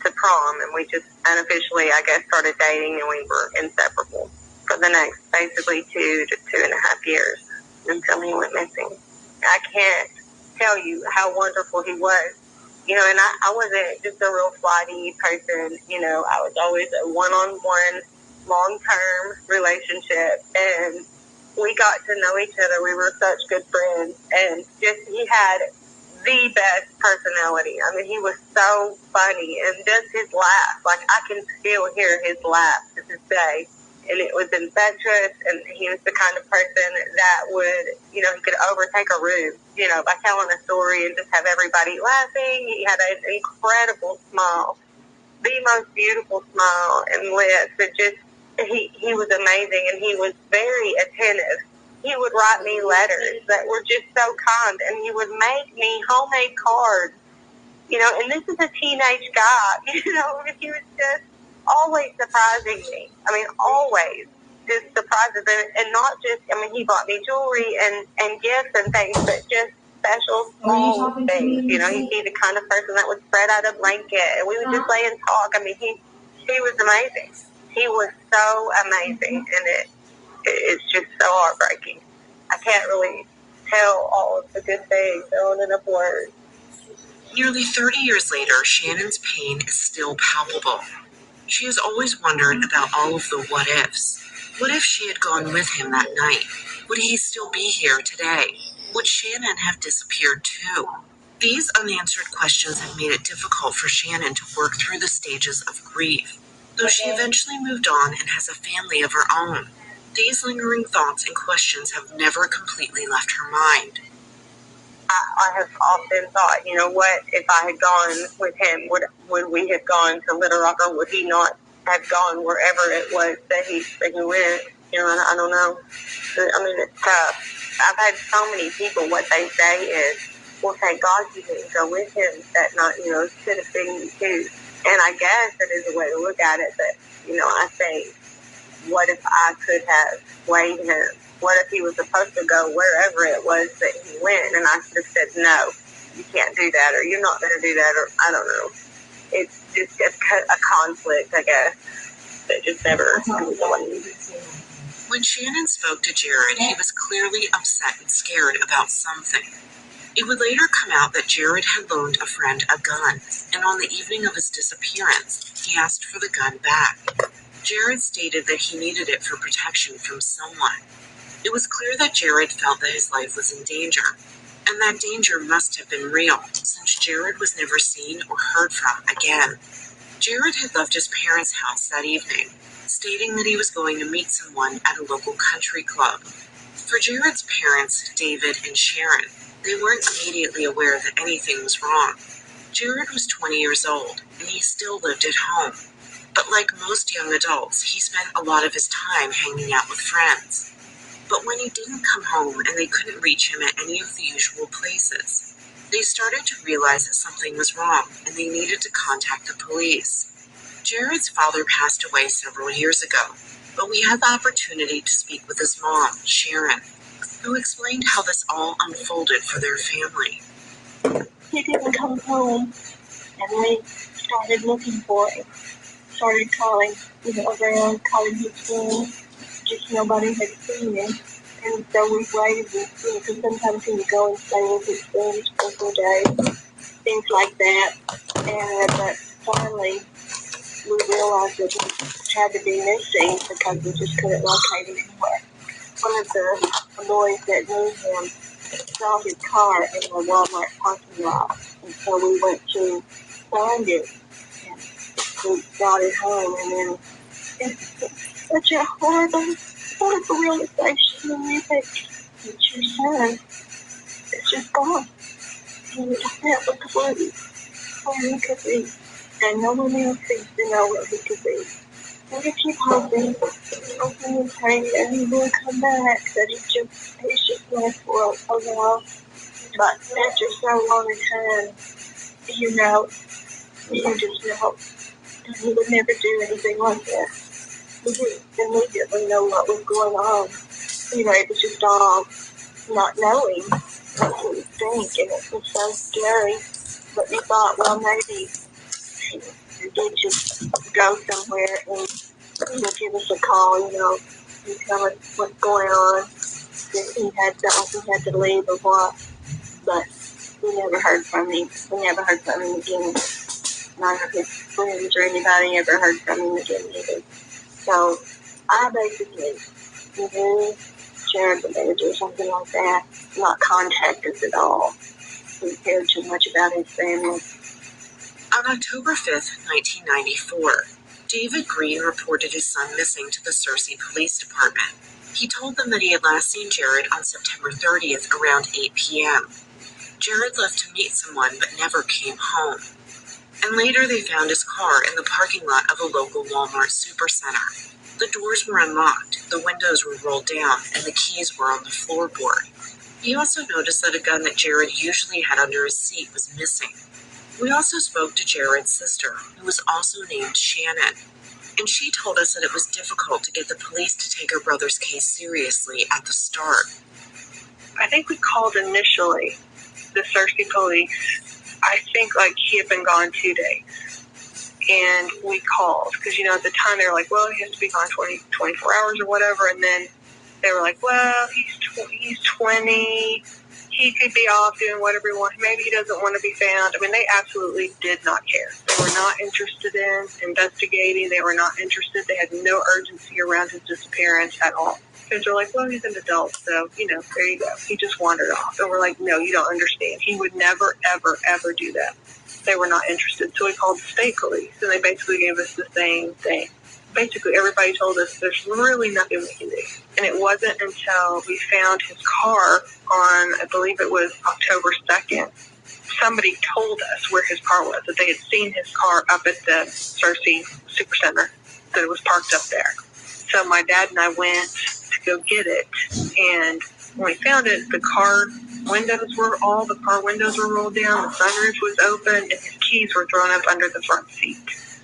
to prom, and we just unofficially, I guess, started dating, and we were inseparable for the next basically 2 to 2.5 years until he went missing. I can't tell you how wonderful he was. And I wasn't just a real flighty person. I was always a one-on-one, long-term relationship, and we got to know each other. We were such good friends, and he had the best personality. I mean, he was so funny, and just his laugh, like I can still hear his laugh to this day, and it was infectious, and he was the kind of person that would, he could overtake a room, by telling a story and just have everybody laughing. He had an incredible smile, the most beautiful smile and lips. He was amazing, and he was very attentive. He would write me letters that were just so kind, and he would make me homemade cards, and this is a teenage guy, he was just always surprising me. I mean, always just surprises, and not just, he bought me jewelry and gifts and things, but just special small things. He'd be the kind of person that would spread out a blanket, and we would just lay and talk. I mean, he was amazing. He was so amazing, and it's just so heartbreaking. I can't really tell all of the good things in enough words. Nearly 30 years later, Shannon's pain is still palpable. She has always wondered about all of the what ifs. What if she had gone with him that night? Would he still be here today? Would Shannon have disappeared too? These unanswered questions have made it difficult for Shannon to work through the stages of grief, though she eventually moved on and has a family of her own. These lingering thoughts and questions have never completely left her mind. I have often thought, what if I had gone with him? Would we have gone to Little Rock, or would he not have gone wherever it was that he went? I don't know. I mean, it's tough. I've had so many people, what they say is, well, thank God you didn't go with him that night, it could have been you too. And I guess it is a way to look at it, but, I think, what if I could have swayed him? What if he was supposed to go wherever it was that he went, and I should have said, no, you can't do that, or you're not going to do that, or I don't know. It's just a conflict, I guess, that just never comes away. When Shannon spoke to Jared, he was clearly upset and scared about something. It would later come out that Jared had loaned a friend a gun, and on the evening of his disappearance, he asked for the gun back. Jared stated that he needed it for protection from someone. It was clear that Jared felt that his life was in danger, and that danger must have been real, since Jared was never seen or heard from again. Jared had left his parents' house that evening, stating that he was going to meet someone at a local country club. For Jared's parents, David and Sharon, they weren't immediately aware that anything was wrong. Jared was 20 years old, and he still lived at home. But like most young adults, he spent a lot of his time hanging out with friends. But when he didn't come home and they couldn't reach him at any of the usual places, they started to realize that something was wrong and they needed to contact the police. Jared's father passed away several years ago, but we had the opportunity to speak with his mom, Sharon, who explained how this all unfolded for their family. He didn't come home, and we started looking for him. Started calling, around, calling his friends. Just nobody had seen him. And so we waited, because sometimes he would go and stay with his friends for a few days, things like that. And but finally, we realized that he had to be missing because we just couldn't locate him anywhere. One of the boys that knew him saw his car in the Walmart parking lot, and so we went to find it. And we brought it home, and then it's such a horrible realization when you think it's your son. It's just gone. And you just can't look where he could be. And no one else seems to know where he could be. And we keep hoping and praying that he will come back, that he's just left for a while. But after so long a time, you just know that he would never do anything like that. We didn't immediately know what was going on. It was just all not knowing what he would think, and it was so scary. But we thought, well, maybe he did just go somewhere and give us a call, and tell us what's going on. That he had to leave or what. But we never heard from him. We never heard from him again. None of his friends or anybody ever heard from him again either. So I basically knew Jared would never do something like that, not contact us at all. He cared too much about his family. On October 5th, 1994, David Green reported his son missing to the Searcy Police Department. He told them that he had last seen Jared on September 30th around 8 p.m. Jared left to meet someone but never came home. And later they found his car in the parking lot of a local Walmart supercenter. The doors were unlocked, the windows were rolled down, and the keys were on the floorboard. He also noticed that a gun that Jared usually had under his seat was missing. We also spoke to Jared's sister, who was also named Shannon, and she told us that it was difficult to get the police to take her brother's case seriously at the start. I think we called initially the Searcy police. I think he had been gone 2 days. And we called because, at the time they were like, well, he has to be gone 24 hours or whatever. And then they were like, well, he's he's 20. He could be off doing whatever he wants. Maybe he doesn't want to be found. I mean, they absolutely did not care. They were not interested in investigating. They were not interested. They had no urgency around his disappearance at all. Because they're like, well, he's an adult, so, there you go. He just wandered off. And we're like, no, you don't understand. He would never, ever, ever do that. They were not interested. So we called the state police, and they basically gave us the same thing. Basically, everybody told us there's really nothing we can do. And it wasn't until we found his car on, I believe it was October 2nd, somebody told us where his car was, that they had seen his car up at the Cersei Supercenter, that it was parked up there. So my dad and I went to go get it, and when we found it, all the car windows were rolled down, the sunroof was open, and his keys were thrown up under the front seat.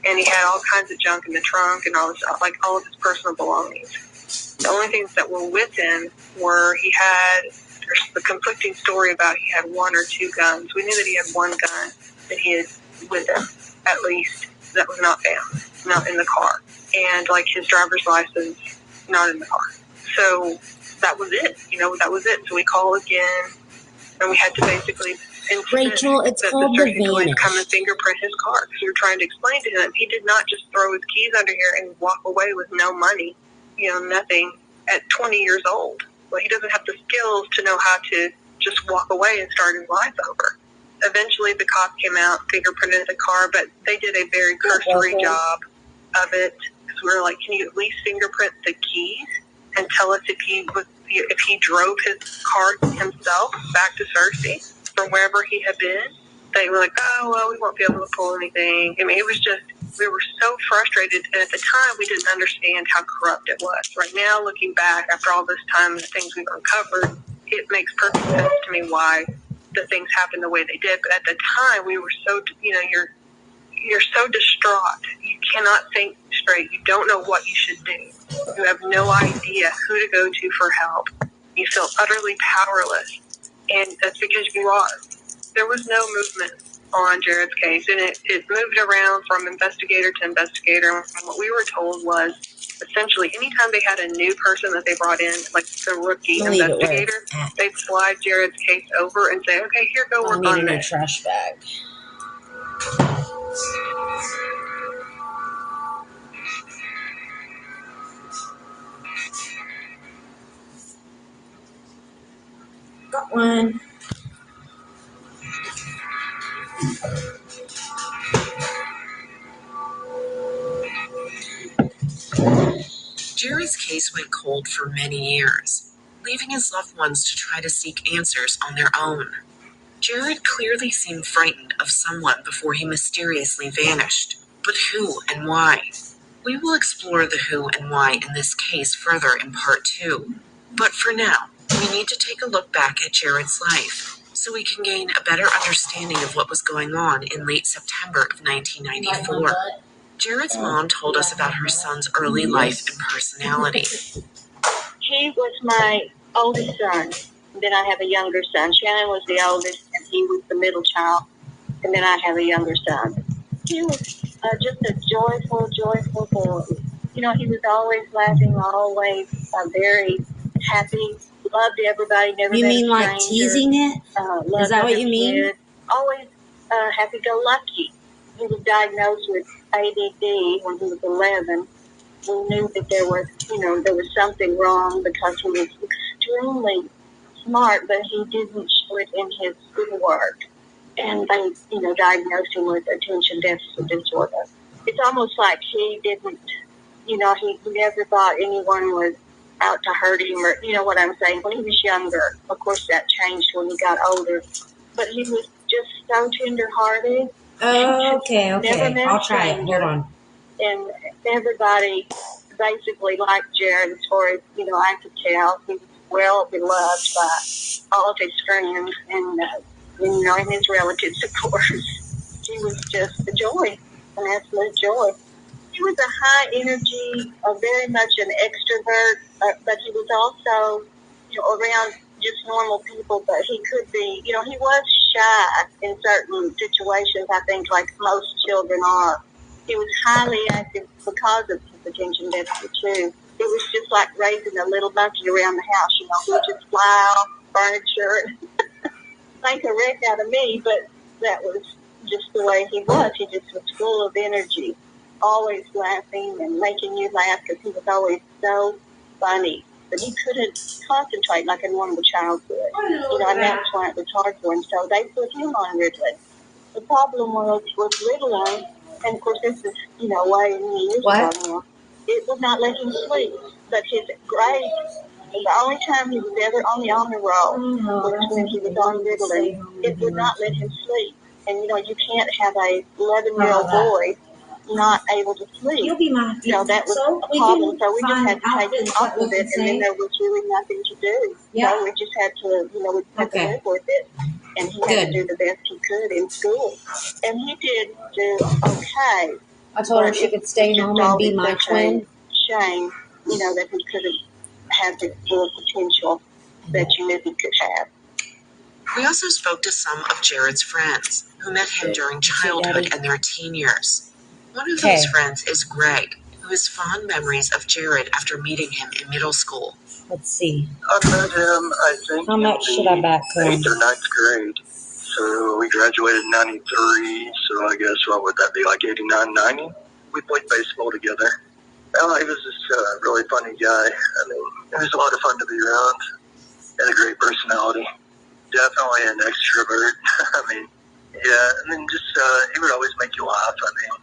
And he had all kinds of junk in the trunk and all this stuff, like all of his personal belongings. The only things that were with him were there's the conflicting story about he had 1 or 2 guns. We knew that he had 1 gun that he had with him, at least, that was not found, not in the car. And like his driver's license, not in the car. So that was it, that was it. So we call again, and we had to basically Rachel, it's called the vanish. Come and fingerprint his car, because we were trying to explain to him he did not just throw his keys under here and walk away with no money, nothing at 20 years old. Well, he doesn't have the skills to know how to just walk away and start his life over. Eventually, the cops came out, fingerprinted the car, but they did a very cursory job of it. Because we were like, can you at least fingerprint the keys and tell us if he drove his car himself back to Cersei from wherever he had been? They were like, oh, well, we won't be able to pull anything. I mean, it was just, we were so frustrated. And at the time, we didn't understand how corrupt it was. Right now, looking back after all this time, the things we've uncovered, it makes perfect sense to me why the things happened the way they did. But at the time, we were so, you're so distraught. You cannot think straight. You don't know what you should do. You have no idea who to go to for help. You feel utterly powerless. And that's because you are. There was no movement on Jared's case, and it moved around from investigator to investigator. And what we were told was, essentially, anytime they had a new person that they brought in, like the rookie investigator, they'd slide Jared's case over and say, okay, here, go work on this. Trash bag. Got one. Jared's case went cold for many years, leaving his loved ones to try to seek answers on their own. Jared clearly seemed frightened of someone before he mysteriously vanished. But who and why? We will explore the who and why in this case further in part 2. But for now, we need to take a look back at Jared's life so we can gain a better understanding of what was going on in late September of 1994. Jared's mom told us about her son's early life and personality. He was my oldest son. Then I have a younger son. Shannon was the oldest, and he was the middle child. And then I have a younger son. He was just a joyful boy. He was always laughing, always very happy, loved everybody, never You met mean a like stranger. teasing it? Is that what you mean? Kid. Always happy-go-lucky. He was diagnosed with ADD when he was 11. We knew that there was something wrong because he was extremely smart, but he didn't show it in his schoolwork. And they, diagnosed him with attention deficit disorder. It's almost like he didn't, he never thought anyone was out to hurt him, or, what I'm saying. When he was younger, of course that changed when he got older. But he was just so tender-hearted. Oh, okay. I'll try it. Hold on. And everybody basically liked Jared as far as, I could tell. He was well beloved by all of his friends and, and his relatives, of course. He was just a joy, an absolute joy. He was a high energy, very much an extrovert, but he was also, around just normal people, but he could be, he was shy in certain situations, I think, like most children are. He was highly active because of his attention deficit, too. it was just like raising a little monkey around the house. You know, he would just fly off furniture and make a wreck out of me, but that was just the way he was. He just was full of energy, always laughing and making you laugh because he was always so funny. But he couldn't concentrate like a normal child could. You know, and that's why it was hard for him. So they put him on Ritalin. The problem was with Ritalin, and of course this is, you know, way many years ago now, it would not let him sleep. But his grades, the only time he was ever on the honor roll was when he was on Ritalin. It would not let him sleep. And, you know, you can't have a 11-year-old boy not able to sleep. So that was a problem. So we just had to take him off of it, and then there was really nothing to do. So we just had to, you know, we had to live with it. And he had to do the best he could in school. And he did do okay. I told her she could stay home and be my twin. Shame, you know, that he couldn't have the full potential that you knew he could have. We also spoke to some of Jared's friends who met him during childhood and their teen years. One of those friends is Greg, who has fond memories of Jared after meeting him in middle school. Let's see. I met him, I think, how much should I back him? 8th or 9th grade. So we graduated in 93, so I guess what would that be, like 89, 90? We played baseball together. Well, he was just a really funny guy. I mean, he was a lot of fun to be around. Had a great personality. Definitely an extrovert. I mean, yeah, and then just, he would always make you laugh. I mean,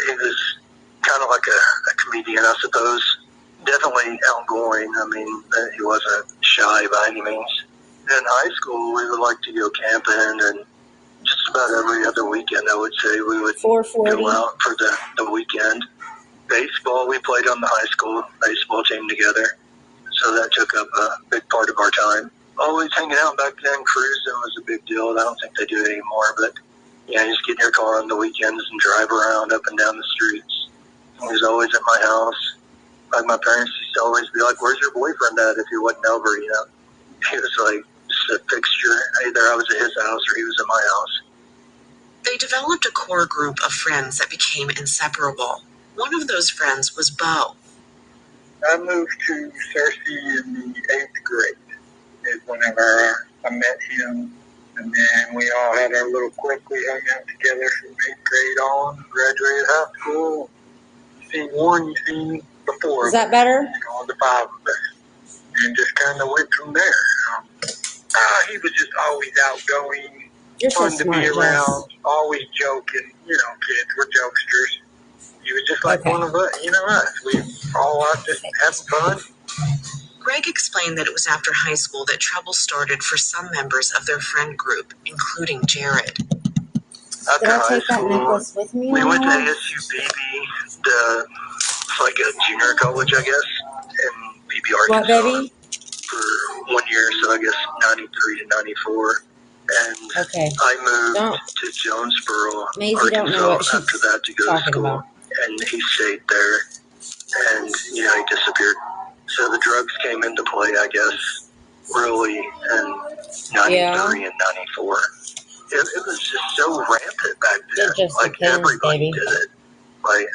he was kind of like a comedian, I suppose. Definitely outgoing. I mean, he wasn't shy by any means. In high school, we would like to go camping, and just about every other weekend, I would say, we would go out for the weekend. Baseball, we played on the high school baseball team together, so that took up a big part of our time. Always hanging out back then, cruising was a big deal. I don't think they do it anymore, but yeah, just get in your car on the weekends and drive around up and down the streets. He was always at my house. Like my parents used to always be like, "Where's your boyfriend at?" if he wasn't over, you know. He was like just a fixture. Either I was at his house or he was at my house. They developed a core group of friends that became inseparable. One of those friends was Bo. I moved to Cersei in the 8th grade. Is whenever I met him, and then we all had our little clique. We hung out together from 8th grade on. Graduated high school. You seen one, you seen before. Is that better? You know, the 5 of us, and just kind of went from there. He was just always outgoing, fun to be around, always joking. You know, kids were jokesters. He was just like one of us, you know, us. We all out just having fun. Greg explained that it was after high school that trouble started for some members of their friend group, including Jared. Did I take that necklace with me? We went to ASU-BB, it's like a junior college, I guess, in BB, Arkansas. What, baby? For 1 year, so I guess 93 to 94. And I moved to Jonesboro, Arkansas after that to go to school. And he stayed there, and, you know, he disappeared. So the drugs came into play, I guess, really in 93 and 94. It was just so rampant back then. It just like, depends, everybody baby. did it. Like,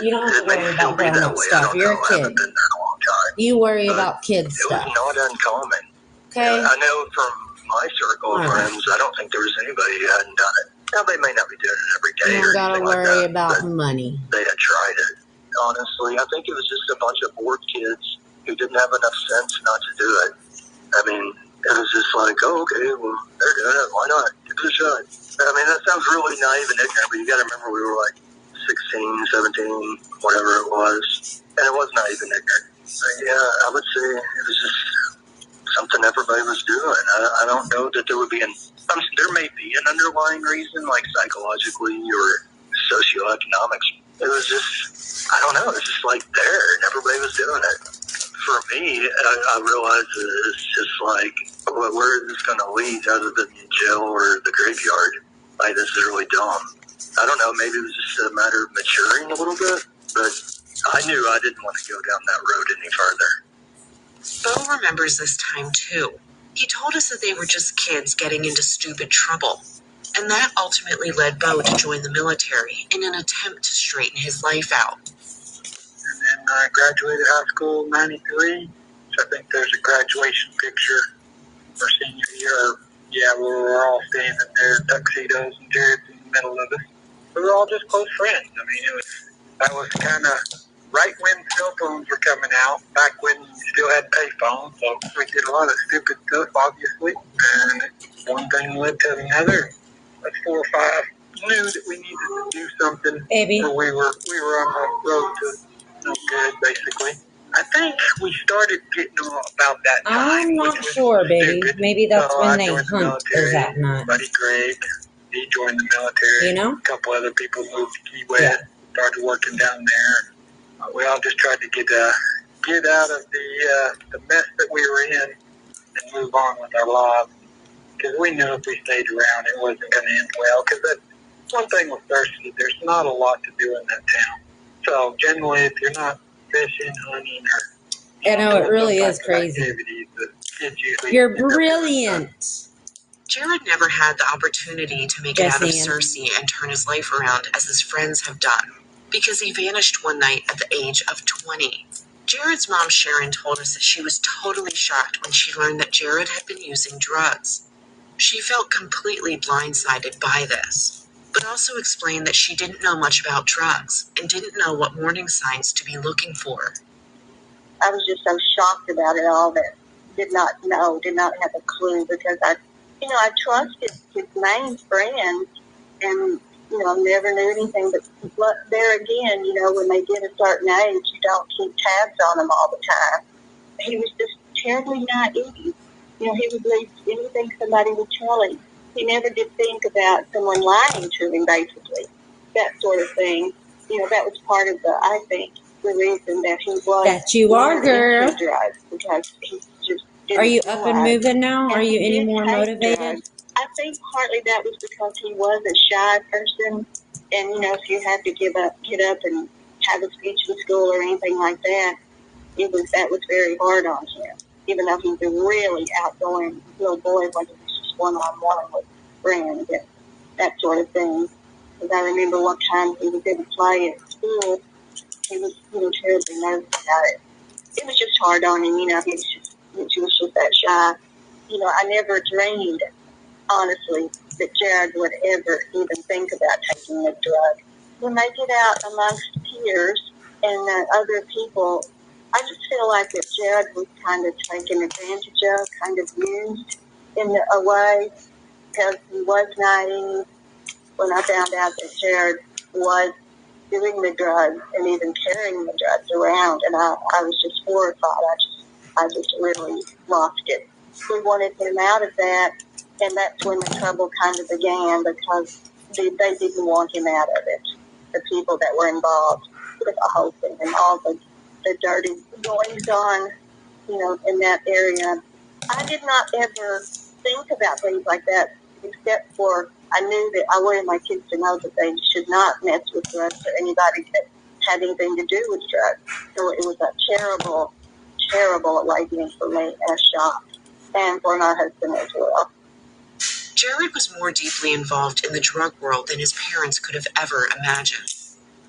you don't have to worry about grown-up stuff. You're a kid. I haven't been there in a long time. You worry about kids stuff. It was not uncommon. Okay. I know from my circle of friends, I don't think there was anybody who hadn't done it. Now, they may not be doing it every day or anything like that. You don't gotta worry about money. They had tried it. Honestly, I think it was just a bunch of bored kids who didn't have enough sense not to do it. I mean, it was just like, oh, okay, well, they're doing it. Why not? Give it a shot. I mean, that sounds really naive and ignorant, but you got to remember we were like 16, 17, whatever it was. And it was naive and ignorant. But yeah, I would say it was just something everybody was doing. I don't know that there would be there may be an underlying reason, like psychologically or socioeconomics. It was just, I don't know, it was just like there, and everybody was doing it. For me, I realized it's just like, well, where is this going to lead other than jail or the graveyard? Like, this is really dumb. I don't know, maybe it was just a matter of maturing a little bit, but I knew I didn't want to go down that road any further. Bo remembers this time too. He told us that they were just kids getting into stupid trouble, and that ultimately led Bo to join the military in an attempt to straighten his life out. And then I graduated high school in 93. So I think there's a graduation picture for senior year. Yeah, where we're all standing there in tuxedos and Jared's in the middle of us. We were all just close friends. I mean, that was kind of right when cell phones were coming out, back when you still had payphones. So we did a lot of stupid stuff, obviously. And one thing led to another. Us 4 or 5 knew that we needed to do something. Baby. Or we were on the road to no good, basically. I think we started getting about that time. I'm not sure, baby. Stupid. Maybe that's So when I they joined the hunt, military. is that not? Buddy Greg, he joined the military. You know? A couple other people moved to Key West, started working down there. We all just tried to get out of the mess that we were in and move on with our lives. Because we knew if we stayed around, it wasn't going to end well. Because that's one thing with Thirsty, there's not a lot to do in that town. So generally, if you're not fishing, hunting, or I know, it really is crazy. You're brilliant. Jared never had the opportunity to make it out of Cersei and turn his life around as his friends have done, because he vanished one night at the age of 20. Jared's mom, Sharon, told us that she was totally shocked when she learned that Jared had been using drugs. She felt completely blindsided by this, but also explained that she didn't know much about drugs and didn't know what warning signs to be looking for. I was just so shocked about it all that did not have a clue, because I trusted his main friends and, never knew anything. But there again, when they get a certain age, you don't keep tabs on them all the time. He was just terribly naive. He would believe anything somebody would tell him. He never did think about someone lying to him, basically. That sort of thing. That was part of I think, the reason that he was. That you are, girl. Drugs, because he just didn't. Are you up and moving now? Are you any more motivated? Drugs. I think partly that was because he was a shy person, and if you had to get up and have a speech in school or anything like that, that was very hard on him. Even though he was a really outgoing little boy when he was just one-on-one with friends and that sort of thing. Because I remember one time he was in a play at school, he was terribly nervous about it. It was just hard on him, he was just that shy. I never dreamed, honestly, that Jared would ever even think about taking a drug. When they get out amongst peers and other people, I just feel like that Jared was kind of taken advantage of, kind of used in a way, because he was naive. When I found out that Jared was doing the drugs and even carrying the drugs around, and I was just horrified. I just really lost it. We wanted him out of that, and that's when the trouble kind of began, because they didn't want him out of it. The people that were involved with the whole thing and all the dirty goings on, in that area. I did not ever think about things like that, except for I knew that I wanted my kids to know that they should not mess with drugs or anybody that had anything to do with drugs. So it was a terrible, terrible awakening for me and a shock, and for my husband as well. Jared was more deeply involved in the drug world than his parents could have ever imagined.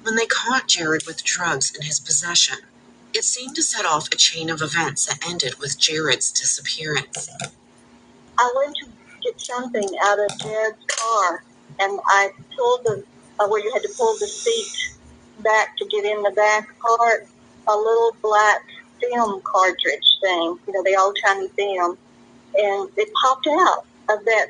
When they caught Jared with drugs in his possession, it seemed to set off a chain of events that ended with Jared's disappearance. I went to get something out of Jared's car, and I pulled where you had to pull the seat back to get in the back part, a little black film cartridge thing, the old-timey film, and it popped out of that.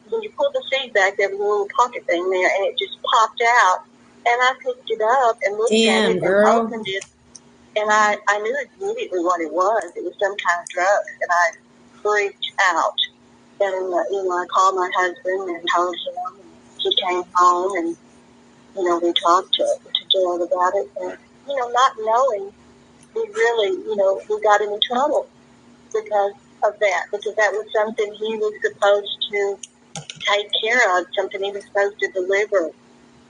When you pulled the seat back, there was a little pocket thing there, and it just popped out, and I picked it up and looked at it and opened it, and I knew immediately what it was. It was some kind of drug, and I freaked out. And, I called my husband and told him, and he came home, and, we talked to Jared about it, and, not knowing, we really, we got into trouble because of that, because that was something he was supposed to take care of, something he was supposed to deliver.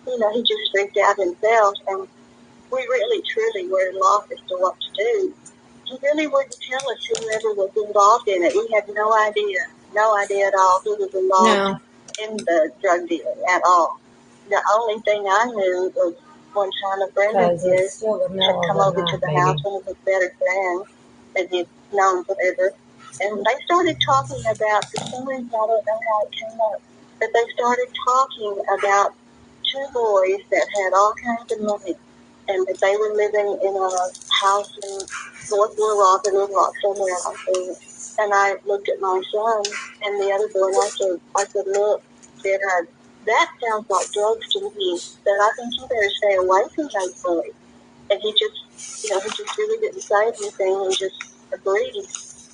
He just freaked out himself, and we really, truly were lost as to what to do. He really wouldn't tell us whoever was involved in it. We had no idea at all who was involved in the drug dealing at all. The only thing I knew was one time a friend of his had come over to the house, one of his better friends that he'd known forever, and they started talking about, for some reason, I don't know how it came up, but they started talking about two boys that had all kinds of money, and that they were living in a house in North Little Rock or Little Rock somewhere, I think. And I looked at my son and the other boy, and I said, look, Dad, that sounds like drugs to me. That I think you better stay away from those boys. And he just, he just really didn't say anything. He just agreed.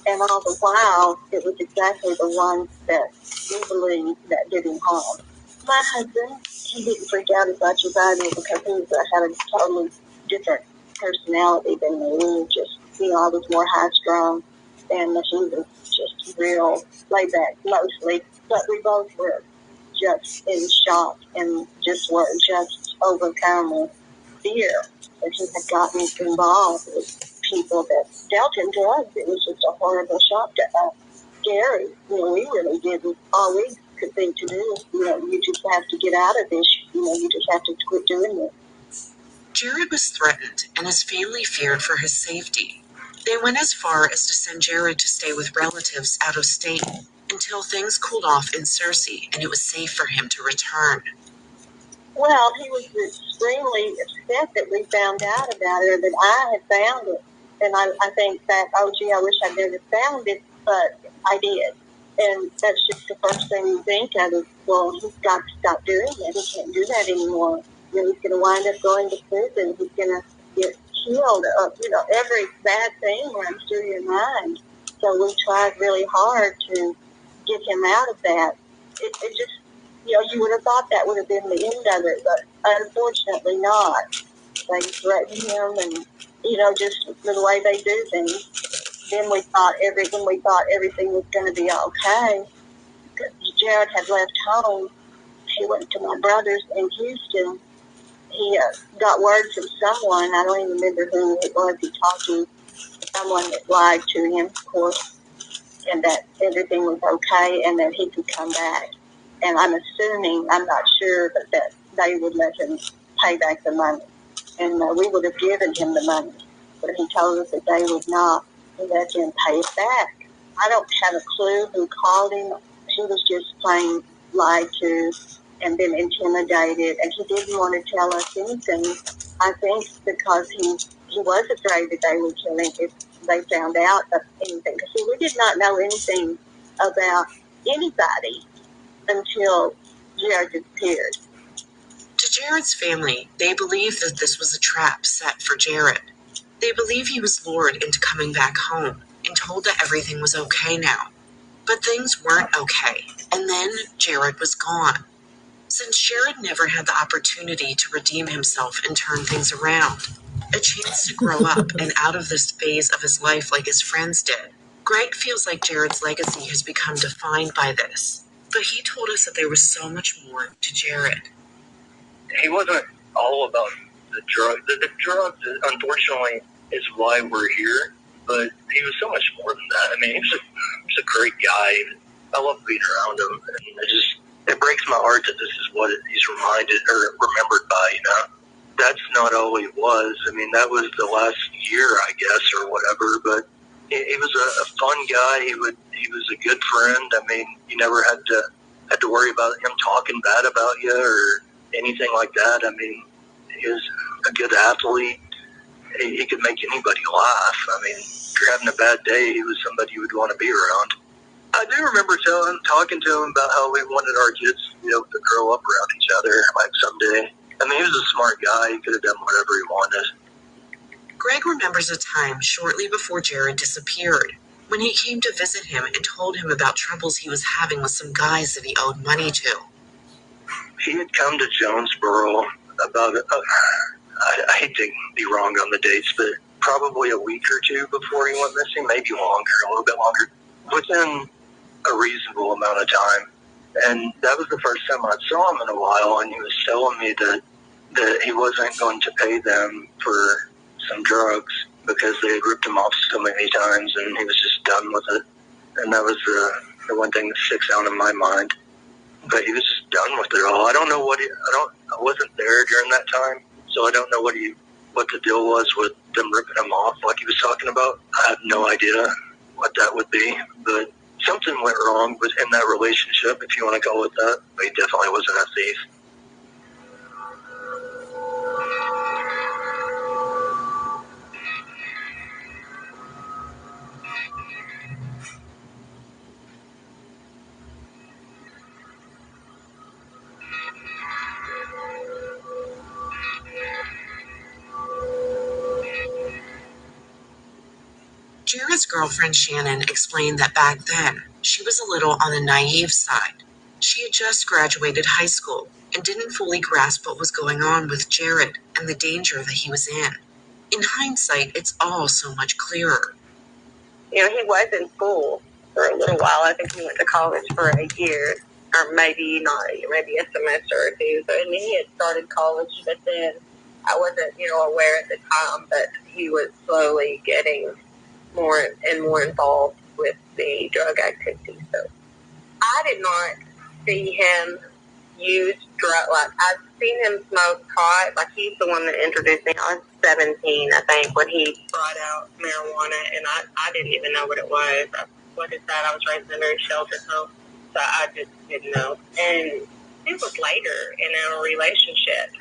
And all the while, it was exactly the ones that we believe that did him harm. My husband, he didn't freak out as much as I did because he had a totally different personality than me. We were just, I was more high-strung, and he was just real laid back mostly. But we both were just in shock and just were just overcome with fear that he had gotten involved with people that dealt in drugs. It was just a horrible shock to us. Scary. We really didn't. All we could think to do is, you just have to get out of this. You just have to quit doing this. Jared was threatened, and his family feared for his safety. They went as far as to send Jared to stay with relatives out of state until things cooled off in Searcy and it was safe for him to return. Well, he was extremely upset that we found out about it, or that I had found it. And I think that, oh, gee, I wish I'd never found it, but I did. And that's just the first thing you think of is, well, he's got to stop doing it. He can't do that anymore. He's going to wind up going to prison. He's going to get killed. Every bad thing runs through your mind. So we tried really hard to get him out of that. It just, you would have thought that would have been the end of it, but unfortunately not. They threatened him, and just the way they do things. Then we thought everything was going to be okay. Jared had left home. He went to my brother's in Houston. He got word from someone. I don't even remember who it was. He talked to someone that lied to him, of course, and that everything was okay and that he could come back. And I'm assuming, I'm not sure, but that they would let him pay back the money. And we would have given him the money. But he told us that they would not let him pay it back. I don't have a clue who called him. He was just plain lied to and been intimidated. And he didn't want to tell us anything. I think because he was afraid that they would kill him if they found out of anything. Because we did not know anything about anybody until Jared disappeared. To Jared's family, they believe that this was a trap set for Jared. They believe he was lured into coming back home and told that everything was okay now. But things weren't okay, and then Jared was gone. Since Jared never had the opportunity to redeem himself and turn things around, a chance to grow up and out of this phase of his life like his friends did, Greg feels like Jared's legacy has become defined by this. But he told us that there was so much more to Jared. He wasn't all about the drugs. The drugs, unfortunately, is why we're here. But he was so much more than that. I mean, he was a great guy. I love being around him. And it breaks my heart that this is what he's reminded or remembered by, That's not all he was. I mean, that was the last year, I guess, or whatever. But he was a fun guy. He was a good friend. I mean, you never had to worry about him talking bad about you or anything like that. I mean, he was a good athlete. He could make anybody laugh. I mean, if you're having a bad day, he was somebody you would want to be around. I do remember talking to him about how we wanted our kids, to grow up around each other, like someday. I mean, he was a smart guy. He could have done whatever he wanted. Greg remembers a time shortly before Jared disappeared, when he came to visit him and told him about troubles he was having with some guys that he owed money to. He had come to Jonesboro about, I hate to be wrong on the dates, but probably a week or two before he went missing, maybe longer, a little bit longer, within a reasonable amount of time. And that was the first time I saw him in a while, and he was telling me that he wasn't going to pay them for some drugs because they had ripped him off so many times, and he was just done with it. And that was the one thing that sticks out in my mind. But he was just done with it all. I don't know I wasn't there during that time, So I don't know what the deal was with them ripping him off like he was talking about. I have no idea what that would be, but something went wrong in that relationship, if you want to call it that. He definitely wasn't a thief. Jared's girlfriend Shannon explained that back then, she was a little on the naive side. She had just graduated high school and didn't fully grasp what was going on with Jared and the danger that he was in. In hindsight, it's all so much clearer. He was in school for a little while. I think he went to college for a year, or maybe not, maybe a semester or two. So, and then he had started college, but then I wasn't, aware at the time, but he was slowly getting more and more involved with the drug activity. So I did not see him use drug. Like, I've seen him smoke pot. Like, he's the one that introduced me. I was 17, I think, when he brought out marijuana, and I didn't even know what it was. What is that? I was raised in a very sheltered home, so I just didn't know. And it was later in our relationship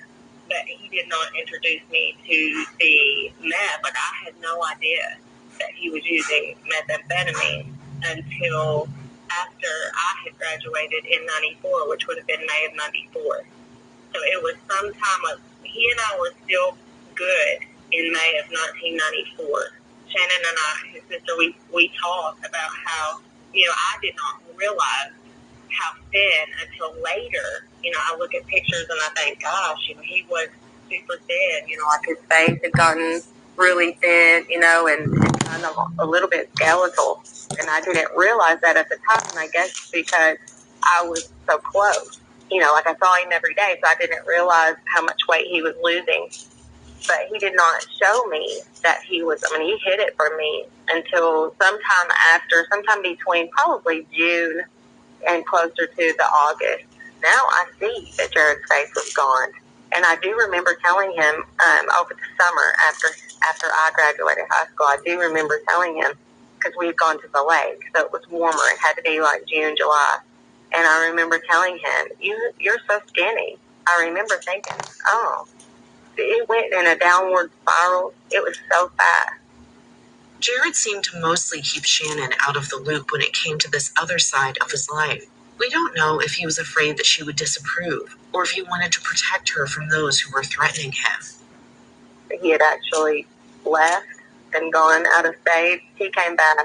that he did not introduce me to the meth. Like, I had no idea that he was using methamphetamine until after I had graduated in 94, which would have been May of 94. So it was sometime, he and I were still good in May of 1994. Shannon and I, his sister, we talked about how, I did not realize how thin until later. I look at pictures and I think, gosh, he was super thin, like his face had gotten really thin, and kind of a little bit skeletal. And I didn't realize that at the time, I guess because I was so close. Like I saw him every day, so I didn't realize how much weight he was losing. But he did not show me that he hid it from me until sometime between probably June and closer to the August. Now I see that Jared's face was gone. And I do remember telling him over the summer after I graduated high school, I do remember telling him, because we had gone to the lake, so it was warmer. It had to be like June, July. And I remember telling him, you're so skinny. I remember thinking, oh, it went in a downward spiral. It was so fast. Jared seemed to mostly keep Shannon out of the loop when it came to this other side of his life. We don't know if he was afraid that she would disapprove, or if he wanted to protect her from those who were threatening him. He had actually left and gone out of state. He came back,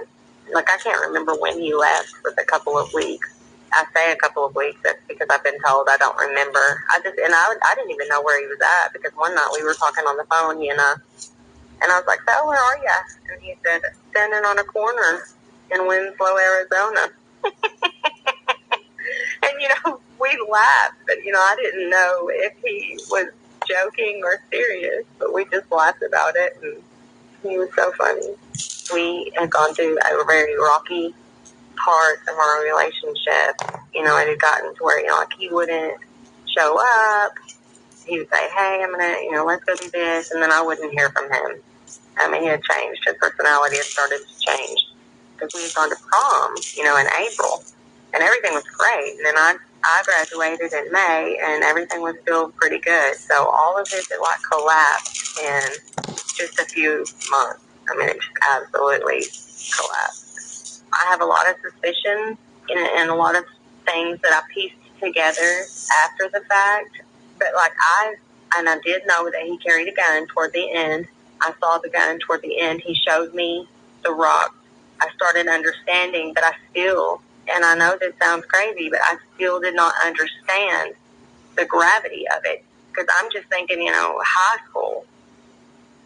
like I can't remember when he left, with a couple of weeks. I say a couple of weeks, that's because I've been told. I don't remember. I didn't even know where he was at, because one night we were talking on the phone, and I was like, so where are you? And he said, standing on a corner in Winslow, Arizona. And, we laughed, but, I didn't know if he was joking or serious, but we just laughed about it, and he was so funny. We had gone through a very rocky part of our relationship. It had gotten to where, like, he wouldn't show up. He would say, hey, I'm going to, let's go do this, and then I wouldn't hear from him. He had changed. His personality had started to change. Because we had gone to prom, in April, and everything was great. And then I graduated in May, and everything was still pretty good. So all of it, collapsed in just a few months. It just absolutely collapsed. I have a lot of suspicions and a lot of things that I pieced together after the fact. But I did know that he carried a gun toward the end. I saw the gun toward the end. He showed me the rock. I started understanding, but I still, and I know this sounds crazy, but I still did not understand the gravity of it, because I'm just thinking, high school.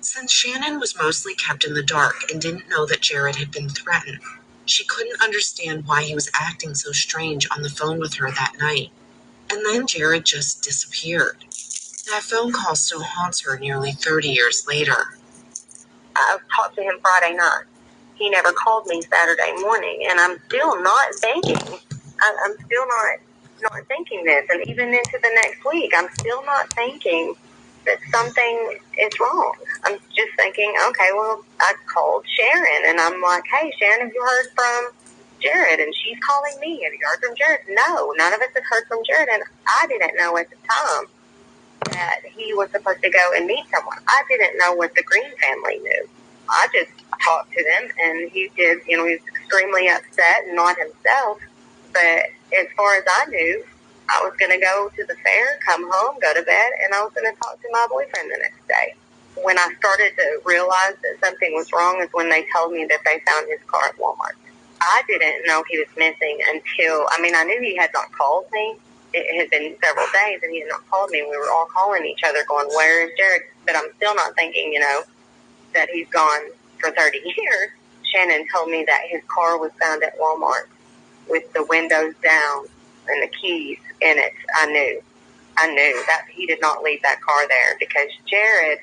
Since Shannon was mostly kept in the dark and didn't know that Jared had been threatened, she couldn't understand why he was acting so strange on the phone with her that night. And then Jared just disappeared. That phone call still haunts her nearly 30 years later. I talked to him Friday night. He never called me Saturday morning, and I'm still not thinking. I'm still not thinking this, and even into the next week, I'm still not thinking that something is wrong. I'm just thinking, okay, well, I called Sharon, and I'm like, hey, Sharon, have you heard from Jared? And she's calling me. Have you heard from Jared? No, none of us have heard from Jared, and I didn't know at the time that he was supposed to go and meet someone. I didn't know what the Green family knew. I just talked to them, and he did, he was extremely upset and not himself. But as far as I knew, I was going to go to the fair, come home, go to bed, and I was going to talk to my boyfriend the next day. When I started to realize that something was wrong is when they told me that they found his car at Walmart. I didn't know he was missing until, I knew he had not called me. It had been several days, and he had not called me. We were all calling each other going, where is Jared? But I'm still not thinking, that he's gone for 30 years. Shannon told me that his car was found at Walmart with the windows down and the keys in it. I knew that he did not leave that car there because Jared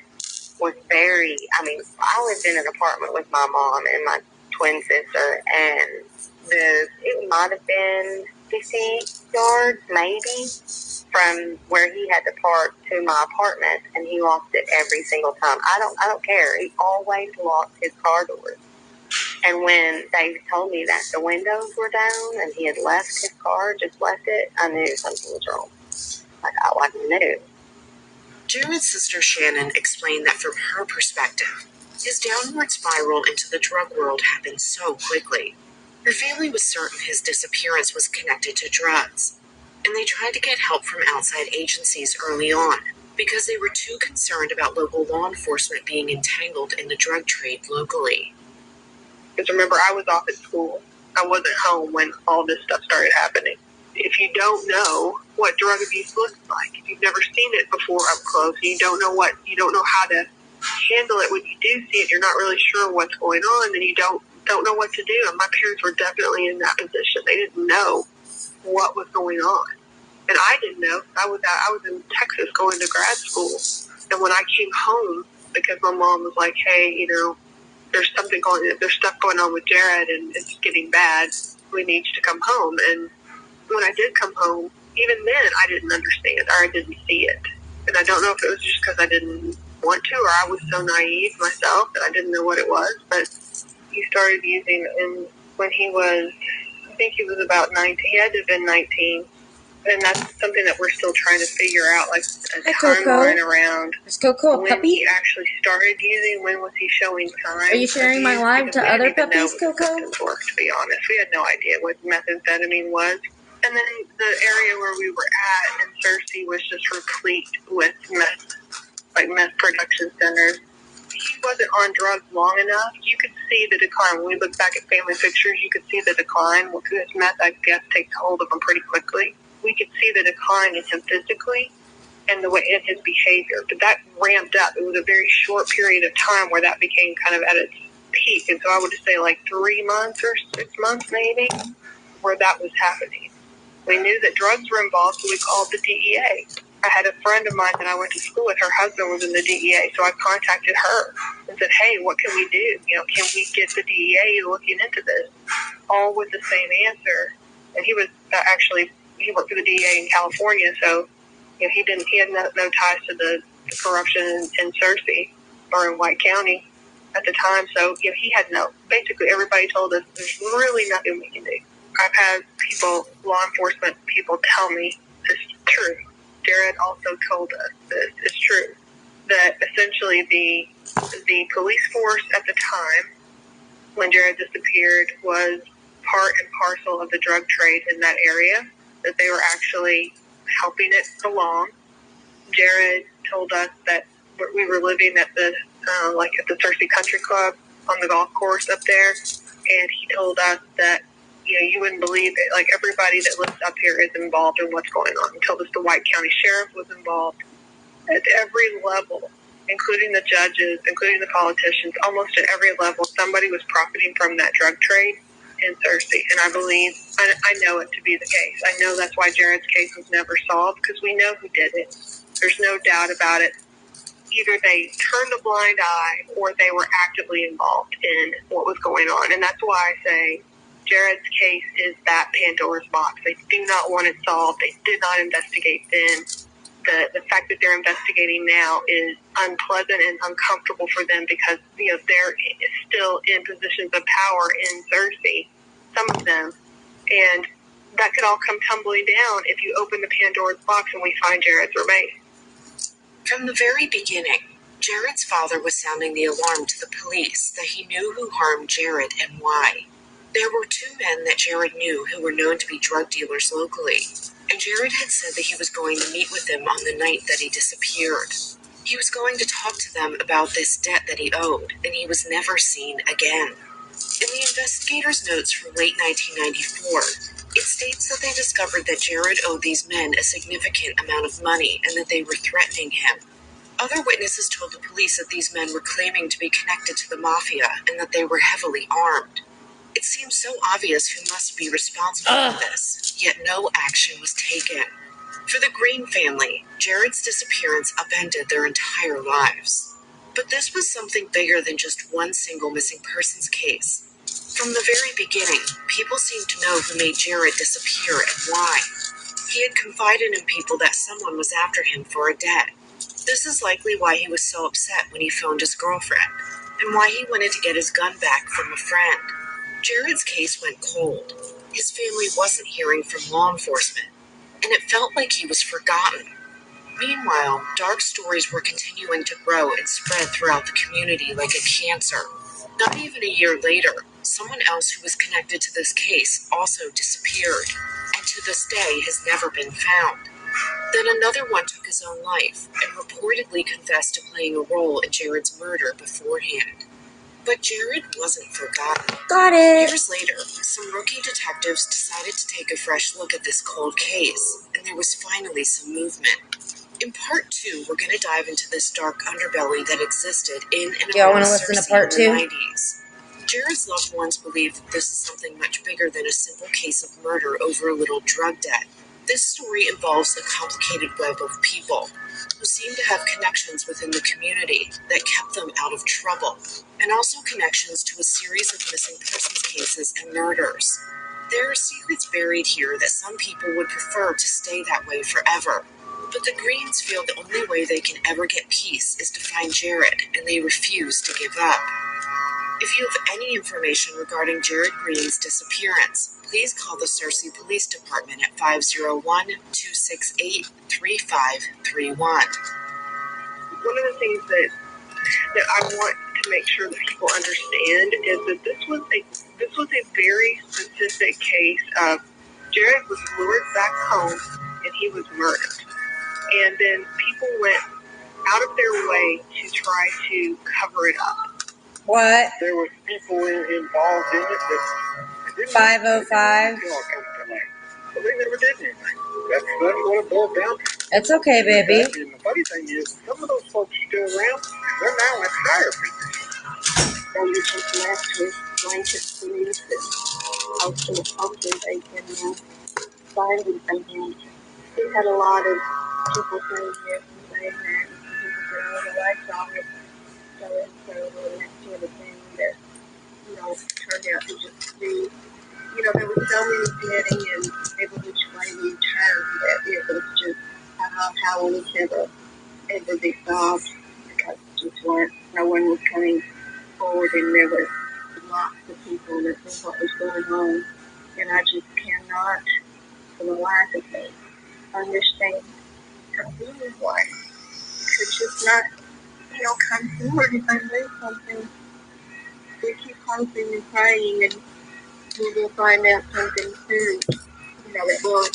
was very, I lived in an apartment with my mom and my twin sister, and it might have been 50 yards maybe from where he had to park to my apartment, and he lost it every single time. I don't care. He always locked his car doors. And when they told me that the windows were down and he had left his car, just left it, I knew something was wrong. I knew. Jared's sister Shannon explained that from her perspective, his downward spiral into the drug world happened so quickly. Her family was certain his disappearance was connected to drugs, and they tried to get help from outside agencies early on because they were too concerned about local law enforcement being entangled in the drug trade locally. Because remember, I was off at school. I wasn't home when all this stuff started happening. If you don't know what drug abuse looks like, if you've never seen it before up close, you don't know how to handle it when you do see it, you're not really sure what's going on, and you don't know what to do. And my parents were definitely in that position. They didn't know what was going on. And I didn't know. I was in Texas going to grad school. And when I came home, because my mom was like, hey, there's stuff going on with Jared and it's getting bad. We need you to come home. And when I did come home, even then I didn't understand or I didn't see it. And I don't know if it was just because I didn't want to or I was so naive myself that I didn't know what it was. But he started using, and when he was, I think he was about 19. He had to have been 19. And that's something that we're still trying to figure out, like a timeline around. Is Coco a when puppy? he actually started using, when was he showing signs? Are you sharing my live to other puppies, Coco? Work, to be honest. We had no idea what methamphetamine was. And then the area where we were at in Searcy was just replete with meth production centers. He wasn't on drugs long enough. You could see the decline. When we look back at family pictures, you could see the decline. Well, because meth, I guess, takes hold of him pretty quickly. We could see the decline in him physically and the way in his behavior. But that ramped up. It was a very short period of time where that became kind of at its peak. And so I would say like 3 months or 6 months maybe where that was happening. We knew that drugs were involved, so we called the DEA. I had a friend of mine that I went to school with. Her husband was in the DEA, so I contacted her and said, hey, what can we do? Can we get the DEA looking into this? All with the same answer. And he was he worked for the DEA in California, so he had no ties to the corruption in Searcy or in White County at the time. So he had basically everybody told us there's really nothing we can do. I've had law enforcement people tell me this is true. Jared also told us this is true, that essentially the police force at the time when Jared disappeared was part and parcel of the drug trade in that area, that they were actually helping it along. Jared told us that we were living at the at the Searcy Country Club on the golf course up there, and he told us that you wouldn't believe it. Like, everybody that lives up here is involved in what's going on. He told us the White County Sheriff was involved at every level, including the judges, including the politicians. Almost at every level, somebody was profiting from that drug trade in Searcy. And I believe, I know it to be the case. I know that's why Jared's case was never solved, because we know who did it. There's no doubt about it. Either they turned a blind eye or they were actively involved in what was going on. And that's why I say Jared's case is that Pandora's box. They do not want it solved. They did not investigate then. the fact that they're investigating now is unpleasant and uncomfortable for them because, they're still in positions of power in Cersei, some of them. And that could all come tumbling down if you open the Pandora's box and we find Jared's remains. From the very beginning, Jared's father was sounding the alarm to the police that he knew who harmed Jared and why. There were two men that Jared knew who were known to be drug dealers locally, and Jared had said that he was going to meet with them on the night that he disappeared. He was going to talk to them about this debt that he owed, and he was never seen again. In the investigators' notes from late 1994, it states that they discovered that Jared owed these men a significant amount of money and that they were threatening him. Other witnesses told the police that these men were claiming to be connected to the mafia and that they were heavily armed. It seemed so obvious who must be responsible for this, yet no action was taken. For the Green family, Jared's disappearance upended their entire lives. But this was something bigger than just one single missing persons case. From the very beginning, people seemed to know who made Jared disappear and why. He had confided in people that someone was after him for a debt. This is likely why he was so upset when he phoned his girlfriend, and why he wanted to get his gun back from a friend. Jared's case went cold. His family wasn't hearing from law enforcement, and it felt like he was forgotten. Meanwhile, dark stories were continuing to grow and spread throughout the community like a cancer. Not even a year later, someone else who was connected to this case also disappeared, and to this day has never been found. Then another one took his own life and reportedly confessed to playing a role in Jared's murder beforehand. But Jared wasn't forgotten. Got it. Years later, some rookie detectives decided to take a fresh look at this cold case, and there was finally some movement. In part 2, we're going to dive into this dark underbelly that existed in and around Cersei in the 90s. Jared's loved ones believe that this is something much bigger than a simple case of murder over a little drug debt. This story involves a complicated web of people who seem to have connections within the community that kept them out of trouble, and also connections to a series of missing persons cases and murders. There are secrets buried here that some people would prefer to stay that way forever. But the Greens feel the only way they can ever get peace is to find Jared, and they refuse to give up. If you have any information regarding Jared Green's disappearance, please call the Cersei Police Department at 501-268-3531. One of the things that I want to make sure that people understand is that this was a very specific case of Jared was lured back home and he was murdered. And then people went out of their way to try to cover it up. What? There were people involved in it that 505. But they never did anything. That's what it boiled down to. It's okay, baby. And the funny thing is, some of those folks are still around. They're now in higher positions. So you just left with going to the police and hopefully they can find him something. We had a lot of people saying yes and saying that, and people saying, well, I saw it, so and so, and that sort of thing that, turned out to just be, there was so many getting and every which way we turned that it was just how it was ever be solved because no one was coming forward and there were lots of people that knew what was going on. And I just cannot, for the life of me, understand who and why could just not, come forward if I knew something. We keep hoping and praying and we will find out something soon, that will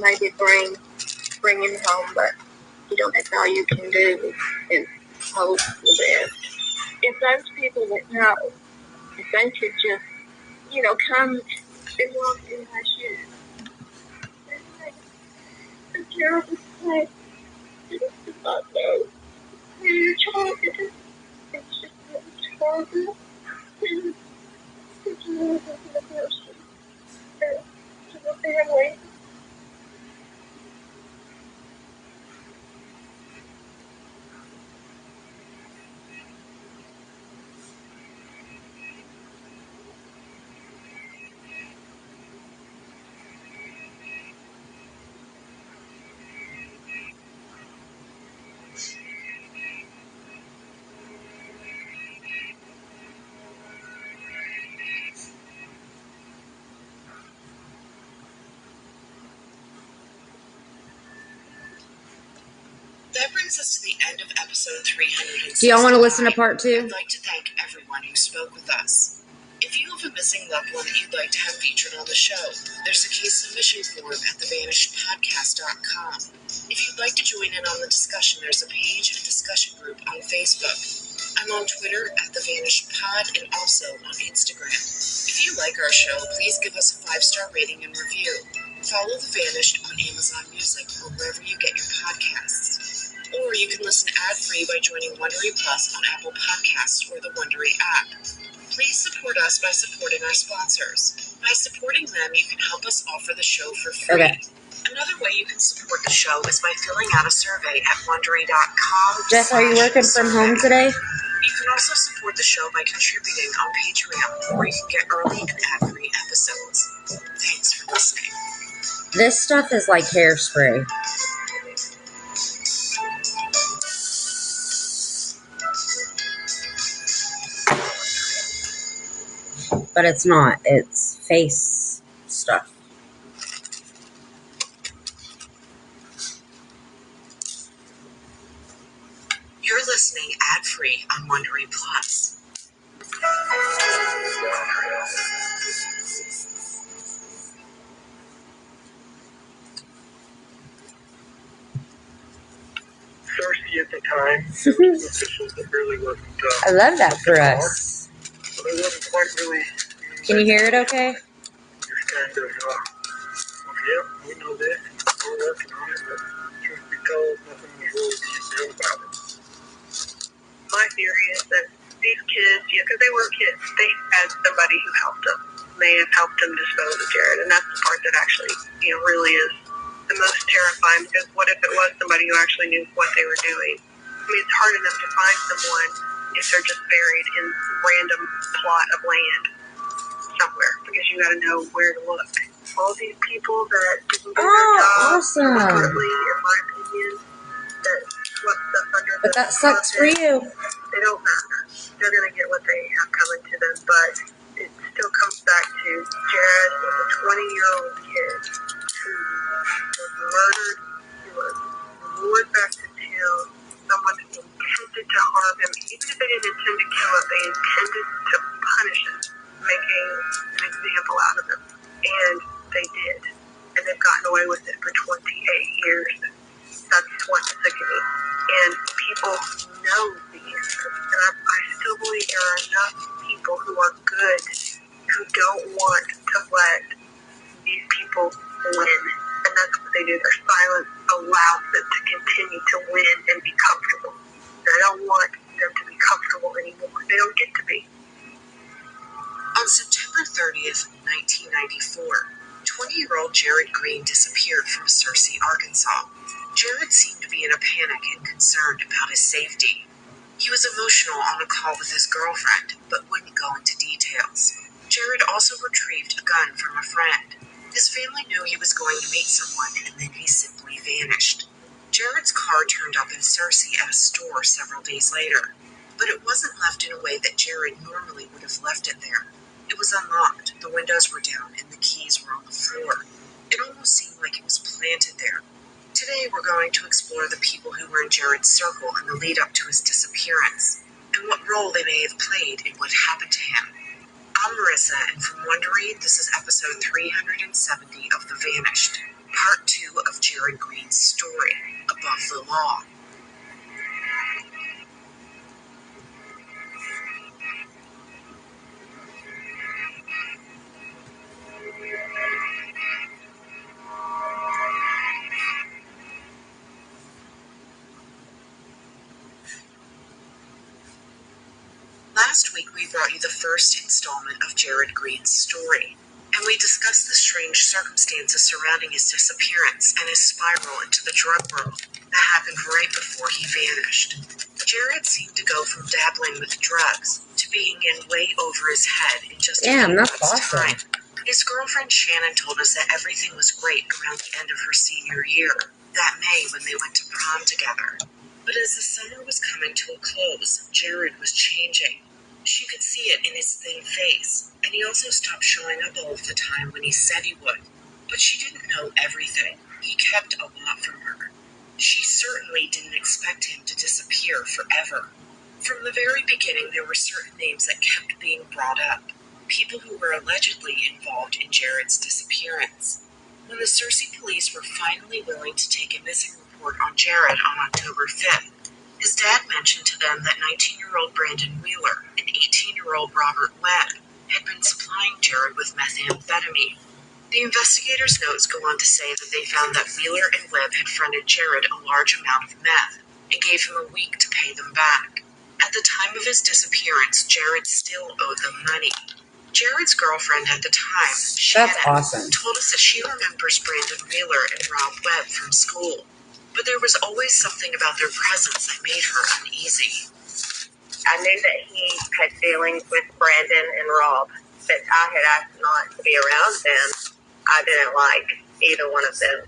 maybe bring him home, but that's all you can do is hope for the best. If those people that know, if they could just, come and walk in my shoes. It's a terrible place. It's not know who you're talking to. It's just horrible. It's horrible for the person. To the family. brings us to the end of episode 300. Do y'all want to listen to part 2? I'd like to thank everyone who spoke with us. If you have a missing loved one that you'd like to have featured on the show, there's a case submission form at thevanishedpodcast.com. If you'd like to join in on the discussion, there's a page and discussion group on Facebook. I'm on Twitter at thevanishedpod and also on Instagram. If you like our show, please give us a 5-star rating and review. Follow The Vanished on Amazon Music or wherever you get your podcasts. Or you can listen ad-free by joining Wondery Plus on Apple Podcasts or the Wondery app. Please support us by supporting our sponsors. By supporting them, you can help us offer the show for free. Okay. Another way you can support the show is by filling out a survey at Wondery.com. Jess, are you working from home today? You can also support the show by contributing on Patreon, where you can get early and ad-free episodes. Thanks for listening. This stuff is like hairspray. But it's not. It's face stuff. You're listening ad-free on Wondery Plus. Cersei at the time, there was some officials that really wasn't. I love that for us. But it wasn't quite really. Can you hear it okay? Just kind of, yeah, we know this. We're working on it, but truth be told, nothing was really being done about it. My theory is that these kids, because they were kids, they had somebody who helped them. They have helped them dispose of Jared, and that's the part that actually, really is the most terrifying, because what if it was somebody who actually knew what they were doing? I mean, it's hard enough to find someone if they're just buried in some random plot of land somewhere, because you got to know where to look. All these people that didn't do their job, awesome. ultimately, in my opinion, that swept stuff under But that sucks for you. They don't matter. They're going to get what they have coming to them, but it still comes back to Jared was a 20-year-old kid who was murdered, who was lured back to town, someone who intended to harm him. Even if they didn't intend to kill him, they intended to punish him, making an example out of him. And they did. And they've gotten away with it for 28 years. That's what's sickening. And people know the answers. And I still believe there are enough people who are good who don't want to let these people win. And that's what they do. Their silence allows them to continue to win and be comfortable. And I don't want them to be comfortable anymore. They don't get to be. On September 30th, 1994, 20-year-old Jared Green disappeared from Searcy, Arkansas. Jared seemed to be in a panic and concerned about his safety. He was emotional on a call with his girlfriend, but wouldn't go into details. Jared also retrieved a gun from a friend. His family knew he was going to meet someone, and then he simply vanished. Jared's car turned up in Searcy at a store several days later, but it wasn't left in a way that Jared normally would have left it there. It was unlocked, the windows were down, and the keys were on the floor. It almost seemed like it was planted there. Today we're going to explore the people who were in Jared's circle in the lead up to his disappearance, and what role they may have played in what happened to him. I'm Marissa, and from Wondery, this is episode 370 of The Vanished, part 2 of Jared Green's story, Above the Law. Last week we brought you the first installment of Jared Green's story, and we discussed the strange circumstances surrounding his disappearance and his spiral into the drug world that happened right before he vanished. Jared seemed to go from dabbling with drugs to being in way over his head in just a few months' time. His girlfriend Shannon told us that everything was great around the end of her senior year, that May when they went to prom together. But as the summer was coming to a close, Jared was changing. She could see it in his thin face, and he also stopped showing up all of the time when he said he would. But she didn't know everything. He kept a lot from her. She certainly didn't expect him to disappear forever. From the very beginning, there were certain names that kept being brought up, people who were allegedly involved in Jared's disappearance. When the Searcy police were finally willing to take a missing report on Jared on October 5th, his dad mentioned to them that 19-year-old Brandon Wheeler and 18-year-old Robert Webb had been supplying Jared with methamphetamine. The investigators' notes go on to say that they found that Wheeler and Webb had fronted Jared a large amount of meth and gave him a week to pay them back. At the time of his disappearance, Jared still owed them money. Jared's girlfriend at the time, Shannon, told us that she remembers Brandon Wheeler and Rob Webb from school, but there was always something about their presence that made her uneasy. I knew that he had feelings with Brandon and Rob, but I had asked not to be around them. I didn't like either one of them.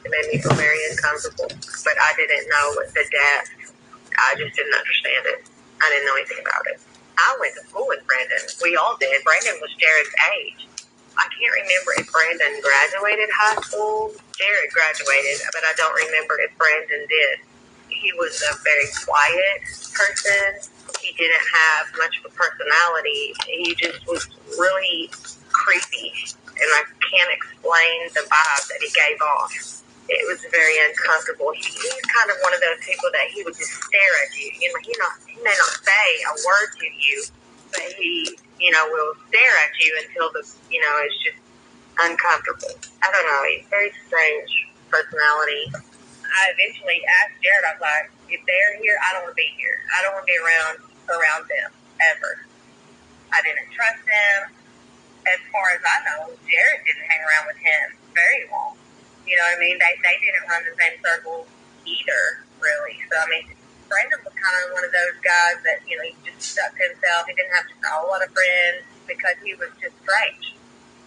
It made me feel very uncomfortable, but I didn't know the depth. I just didn't understand it. I didn't know anything about it. I went to school with Brandon. We all did. Brandon was Jared's age. I can't remember if Brandon graduated high school. Jared graduated, but I don't remember if Brandon did. He was a very quiet person. He didn't have much of a personality. He just was really creepy, and I can't explain the vibe that he gave off. It was very uncomfortable. He's kind of one of those people that he would just stare at you. You know, he may not say a word to you, but he, will stare at you until it's just uncomfortable. I don't know. He's a very strange personality. I eventually asked Jared, I was like, if they're here, I don't want to be here. I don't want to be around them, ever. I didn't trust them. As far as I know, Jared didn't hang around with him very long. You know what I mean? They didn't run the same circle either, really. So, I mean, Brandon was kind of one of those guys that, he just stuck to himself. He didn't have a whole lot of friends because he was just strange.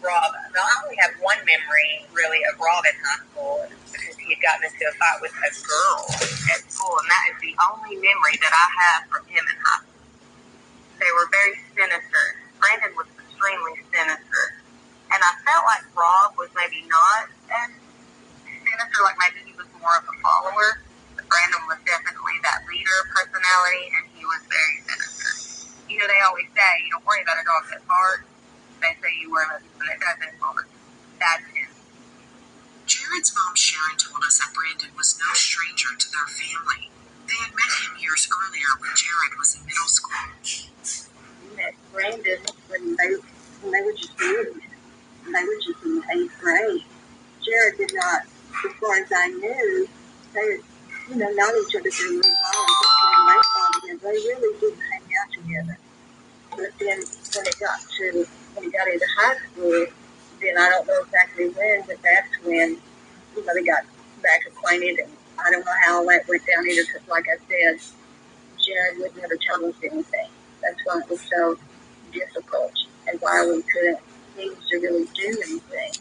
Rob, I only have one memory, really, of Rob in high school because he had gotten into a fight with a girl at school, and that is the only memory that I have from him in high school. They were very sinister. Brandon was extremely sinister. And I felt like Rob was maybe not as sinister, like maybe he was more of a follower. But Brandon was definitely that leader personality, and he was very sinister. They always say, you don't worry about a dog that's hard. They say you worry about people that doesn't hard. That's him. Jared's mom, Sharon, told us that Brandon was no stranger to their family. They had met him years earlier when Jared was in middle school. We met Brandon when they were just moved. They were just in 8th grade. Jared did not, as far as I knew, they had, known each other for a little while and just playing baseball together. They really didn't hang out together. But then when he got into high school, then I don't know exactly when, but that's when, they got back acquainted, and I don't know how that went down either, because like I said, Jared would never tell us anything. That's why it was so difficult and why we couldn't seem to really do anything.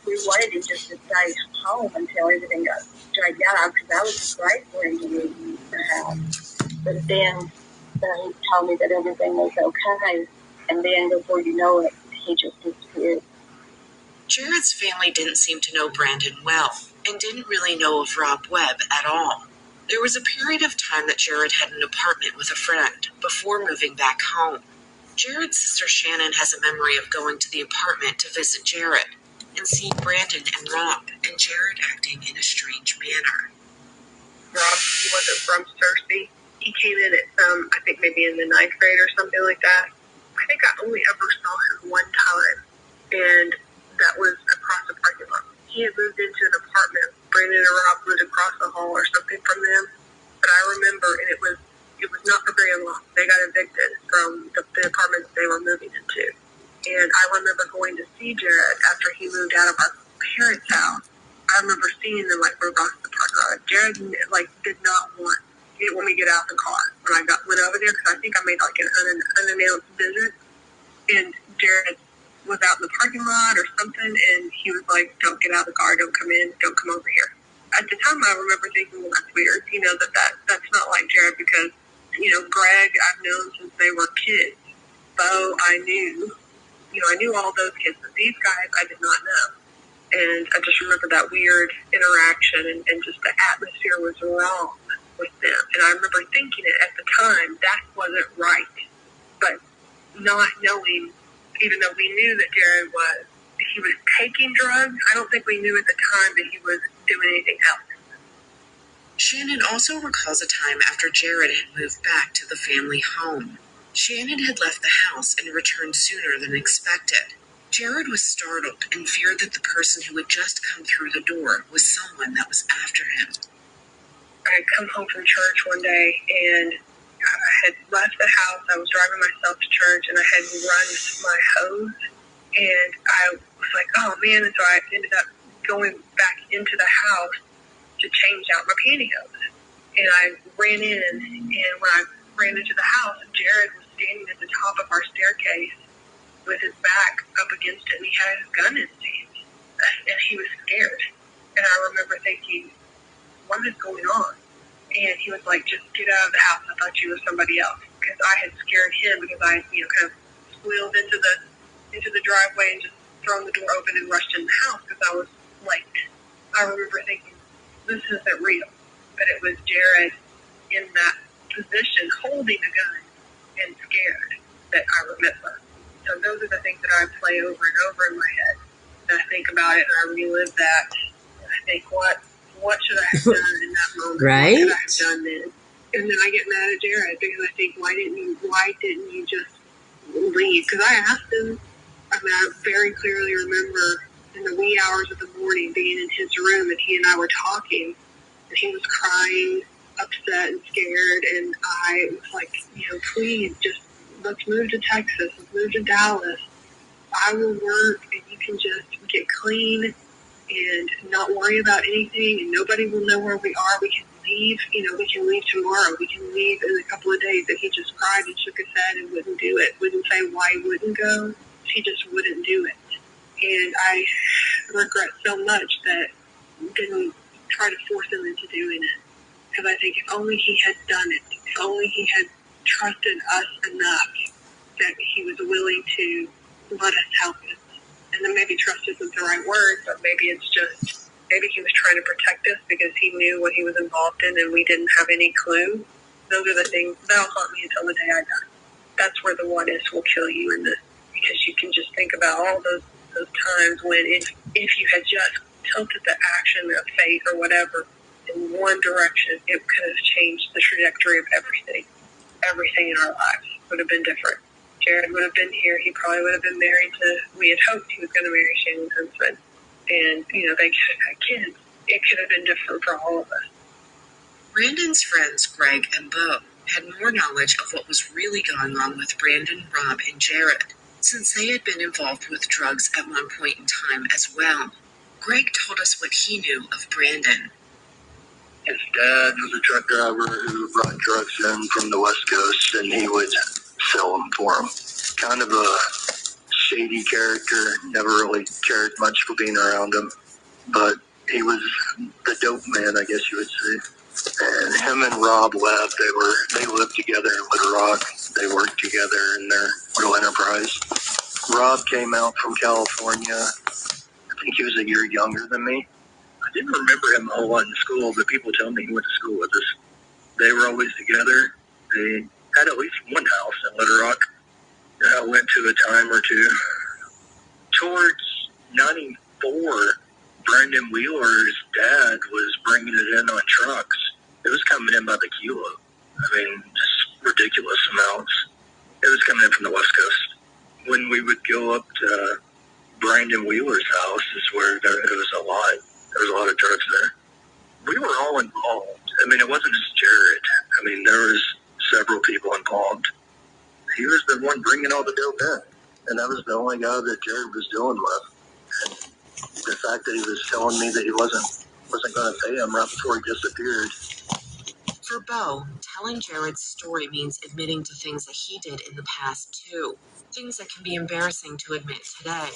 We wanted him just to stay home until everything got straightened out, because I was afraid for him to leave the house. But then he told me that everything was okay, and then before you know it, he just disappeared. Jared's family didn't seem to know Brandon well and didn't really know of Rob Webb at all. There was a period of time that Jared had an apartment with a friend before moving back home. Jared's sister Shannon has a memory of going to the apartment to visit Jared and seeing Brandon and Rob and Jared acting in a strange manner. Rob, he wasn't from Searcy. He came in at I think maybe in the 9th grade or something like that. I think I only ever saw him one time, and that was across the parking lot. He had moved into an apartment. Brandon and Rob lived across the hall or something from them. But I remember, and it was not for very long. They got evicted from the apartment they were moving into. And I remember going to see Jared after he moved out of our parents' house. I remember seeing them across the parking lot. Jared he didn't want me to get out of the car when I went over there, because I think I made an unannounced visit. And Jared was out in the parking lot or something, and he was like, "Don't get out of the car, don't come in, don't come over here." At the time, I remember thinking, well, that's weird, that's not like Jared, because, Greg, I've known since they were kids. Bo, I knew all those kids, but these guys I did not know. And I just remember that weird interaction and just the atmosphere was wrong with them. And I remember thinking it at the time, that wasn't right. But not knowing, even though we knew that Jared he was taking drugs, I don't think we knew at the time that he was doing anything else. Shannon also recalls a time after Jared had moved back to the family home. Shannon had left the house and returned sooner than expected. Jared was startled and feared that the person who had just come through the door was someone that was after him. I had come home from church one day and I had left the house. I was driving myself to church and I had run my hose and I was like, oh man. And so I ended up going back into the house to change out my pantyhose. And I ran in, and when I ran into the house, Jared was standing at the top of our staircase with his back up against it, and he had his gun in his hand. And he was scared. And I remember thinking, what is going on? And he was like, just get out of the house. I thought you were somebody else. Because I had scared him because I, kind of squealed into the driveway and just thrown the door open and rushed in the house because I was late. I remember thinking, this isn't real. But it was Jared in that position holding a gun and scared that I remember. So those are the things that I play over and over in my head. And I think about it and I relive that. And I think, what should I have done in that moment? Right? What could I have done then? And then I get mad at Jared because I think, why didn't you just leave? Because I asked him. I very clearly remember in the wee hours of the morning being in his room and he and I were talking. And he was crying, upset and scared. And I was like, please just let's move to Texas. Let's move to Dallas. I will work and you can just get clean and not worry about anything. And nobody will know where we are. We can leave, we can leave tomorrow. We can leave in a couple of days. And he just cried and shook his head and wouldn't do it. Wouldn't say why he wouldn't go. He just wouldn't do it. And I regret so much that didn't try to force him into doing it. Because I think if only he had done it, if only he had trusted us enough that he was willing to let us help him. And then maybe trust isn't the right word, but maybe it's just, maybe he was trying to protect us because he knew what he was involved in and we didn't have any clue. Those are the things that'll haunt me until the day I die. That's where the what ifs will kill you in this, because you can just think about all those times when if you had just tilted the action of fate or whatever in one direction, it could have changed the trajectory of everything. Everything in our lives would have been different. Jared would have been here. He probably would have been married we had hoped he was going to marry Shannon's husband. And, they could have had kids. It could have been different for all of us. Brandon's friends, Greg and Bo, had more knowledge of what was really going on with Brandon, Rob, and Jared, since they had been involved with drugs at one point in time as well. Greg told us what he knew of Brandon. His dad was a truck driver who brought drugs in from the West Coast, and he would sell them for him. Kind of a shady character, never really cared much for being around him, but he was the dope man, I guess you would say. And him and Rob left. They lived together in Little Rock. They worked together in their little enterprise. Rob came out from California. I think he was a year younger than me. I didn't remember him a whole lot in school, but people tell me he went to school with us. They were always together. They had at least one house in Little Rock. I went to a time or two. Towards 94, Brandon Wheeler's dad was bringing it in on trucks. It was coming in by the kilo. I mean, just ridiculous amounts. It was coming in from the West Coast. When we would go up to Brandon Wheeler's house is where it was a lot. There was a lot of drugs there. We were all involved. I mean, it wasn't just Jared. I mean, there was several people involved. He was the one bringing all the dope in. And that was the only guy that Jared was dealing with. And the fact that he was telling me that he wasn't going to pay him right before he disappeared. For Bo, telling Jared's story means admitting to things that he did in the past too. Things that can be embarrassing to admit today.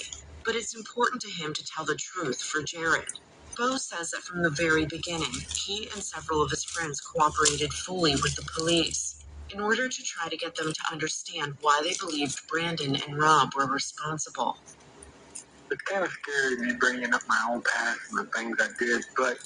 But it's important to him to tell the truth for Jared. Bo says that from the very beginning, he and several of his friends cooperated fully with the police in order to try to get them to understand why they believed Brandon and Rob were responsible. It's kind of scary me bringing up my own past and the things I did, but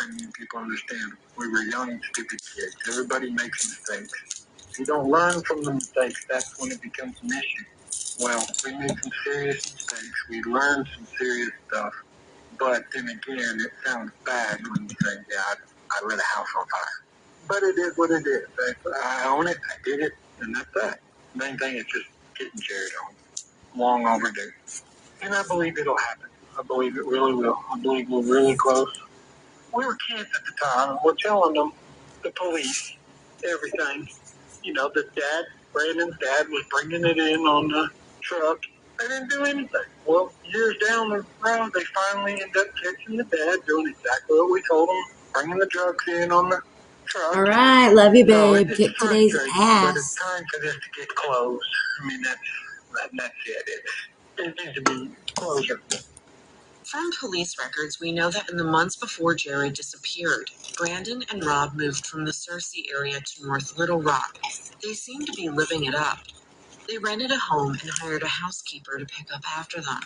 I mean, people understand. We were young, stupid kids. Everybody makes mistakes. If you don't learn from the mistakes, that's when it becomes an issue. Well, we made some serious mistakes. We learned some serious stuff. But then again, it sounds bad when you say, yeah, I lit a house on fire. But it is what it is. I own it, I did it, and that's that. The main thing is just getting Jared home. Long overdue. And I believe it'll happen. I believe it really will. I believe we're really close. We were kids at the time, and we're telling them, the police, everything. You know, the dad, Brandon's dad, was bringing it in on the truck. They didn't do anything. Well, years down the road, they finally end up catching the dad doing exactly what we told them, bringing the drugs in on the truck. All right, love you, babe. It's Kick today's frustrating, ass. but it's time for this to get closed. I mean, that's it. It needs to be closure. From police records, we know that in the months before Jared disappeared, Brandon and Rob moved from the Searcy area to North Little Rock. They seemed to be living it up. They rented a home and hired a housekeeper to pick up after them.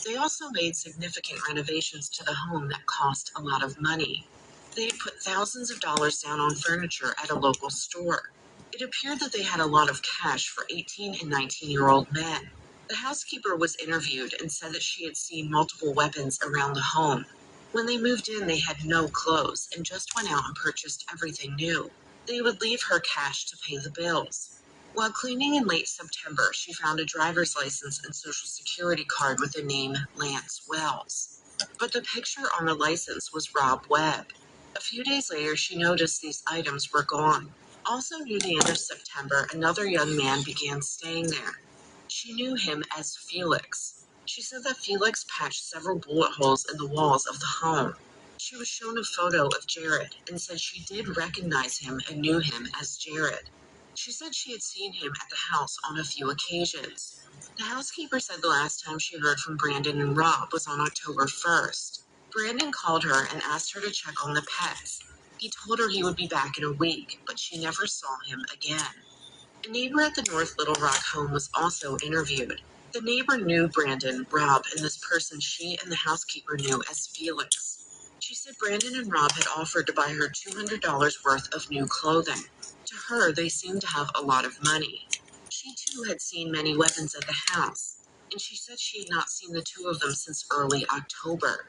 They also made significant renovations to the home that cost a lot of money. They had put thousands of dollars down on furniture at a local store. It appeared that they had a lot of cash for 18 and 19-year-old men. The housekeeper was interviewed and said that she had seen multiple weapons around the home. When they moved in, they had no clothes and just went out and purchased everything new. They would leave her cash to pay the bills. While cleaning in late September, she found a driver's license and social security card with the name Lance Wells. But the picture on the license was Rob Webb. A few days later, she noticed these items were gone. Also near the end of September, another young man began staying there. She knew him as Felix. She said that Felix patched several bullet holes in the walls of the home. She was shown a photo of Jared and said she did recognize him and knew him as Jared. She said she had seen him at the house on a few occasions. The housekeeper said the last time she heard from Brandon and Rob was on October 1st. Brandon called her and asked her to check on the pets. He told her he would be back in a week, but she never saw him again. A neighbor at the North Little Rock home was also interviewed. The neighbor knew Brandon, Rob, and this person she and the housekeeper knew as Felix. She said Brandon and Rob had offered to buy her $200 worth of new clothing. To her, they seemed to have a lot of money. She too had seen many weapons at the house, and she said she had not seen the two of them since early October.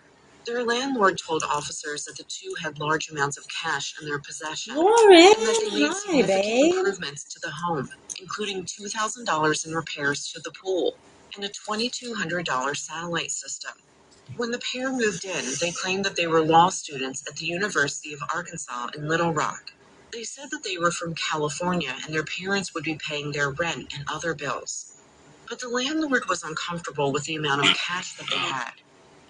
Their landlord told officers that the two had large amounts of cash in their possession, Lauren, and that they made hi, significant babe. improvements to the home, including $2,000 in repairs to the pool and a $2,200 satellite system. When the pair moved in, they claimed that they were law students at the University of Arkansas in Little Rock. They said that they were from California and their parents would be paying their rent and other bills. But the landlord was uncomfortable with the amount of cash that they had,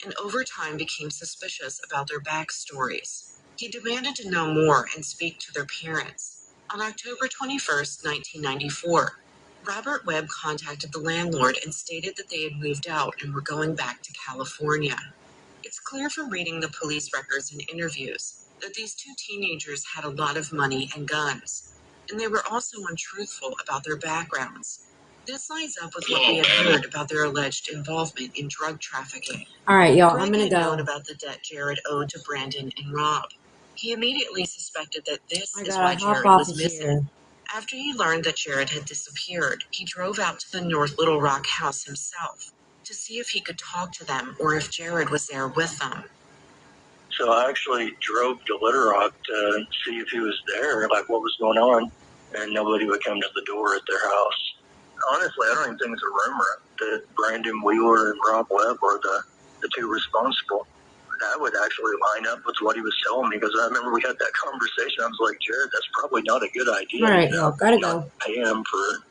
and over time became suspicious about their backstories. He demanded to know more and speak to their parents. On October 21st, 1994, Robert Webb contacted the landlord and stated that they had moved out and were going back to California. It's clear from reading the police records and interviews that these two teenagers had a lot of money and guns, and they were also untruthful about their backgrounds. This lines up with what we had heard about their alleged involvement in drug trafficking. All right, y'all, Greg I'm going to had known go. about the debt Jared owed to Brandon and Rob. He immediately suspected that this I is gotta why hop Jared off was of missing. here. After he learned that Jared had disappeared, he drove out to the North Little Rock house himself to see if he could talk to them or if Jared was there with them. So I actually drove to Little Rock to see if he was there, like what was going on, and nobody would come to the door at their house. Honestly, I don't even think it's a rumor that Brandon Wheeler and Rob Webb are the two responsible. That would actually line up with what he was telling me, because I remember we had that conversation. I was like, Jared, that's probably not a good idea. All right, y'all, gotta go. Pay him for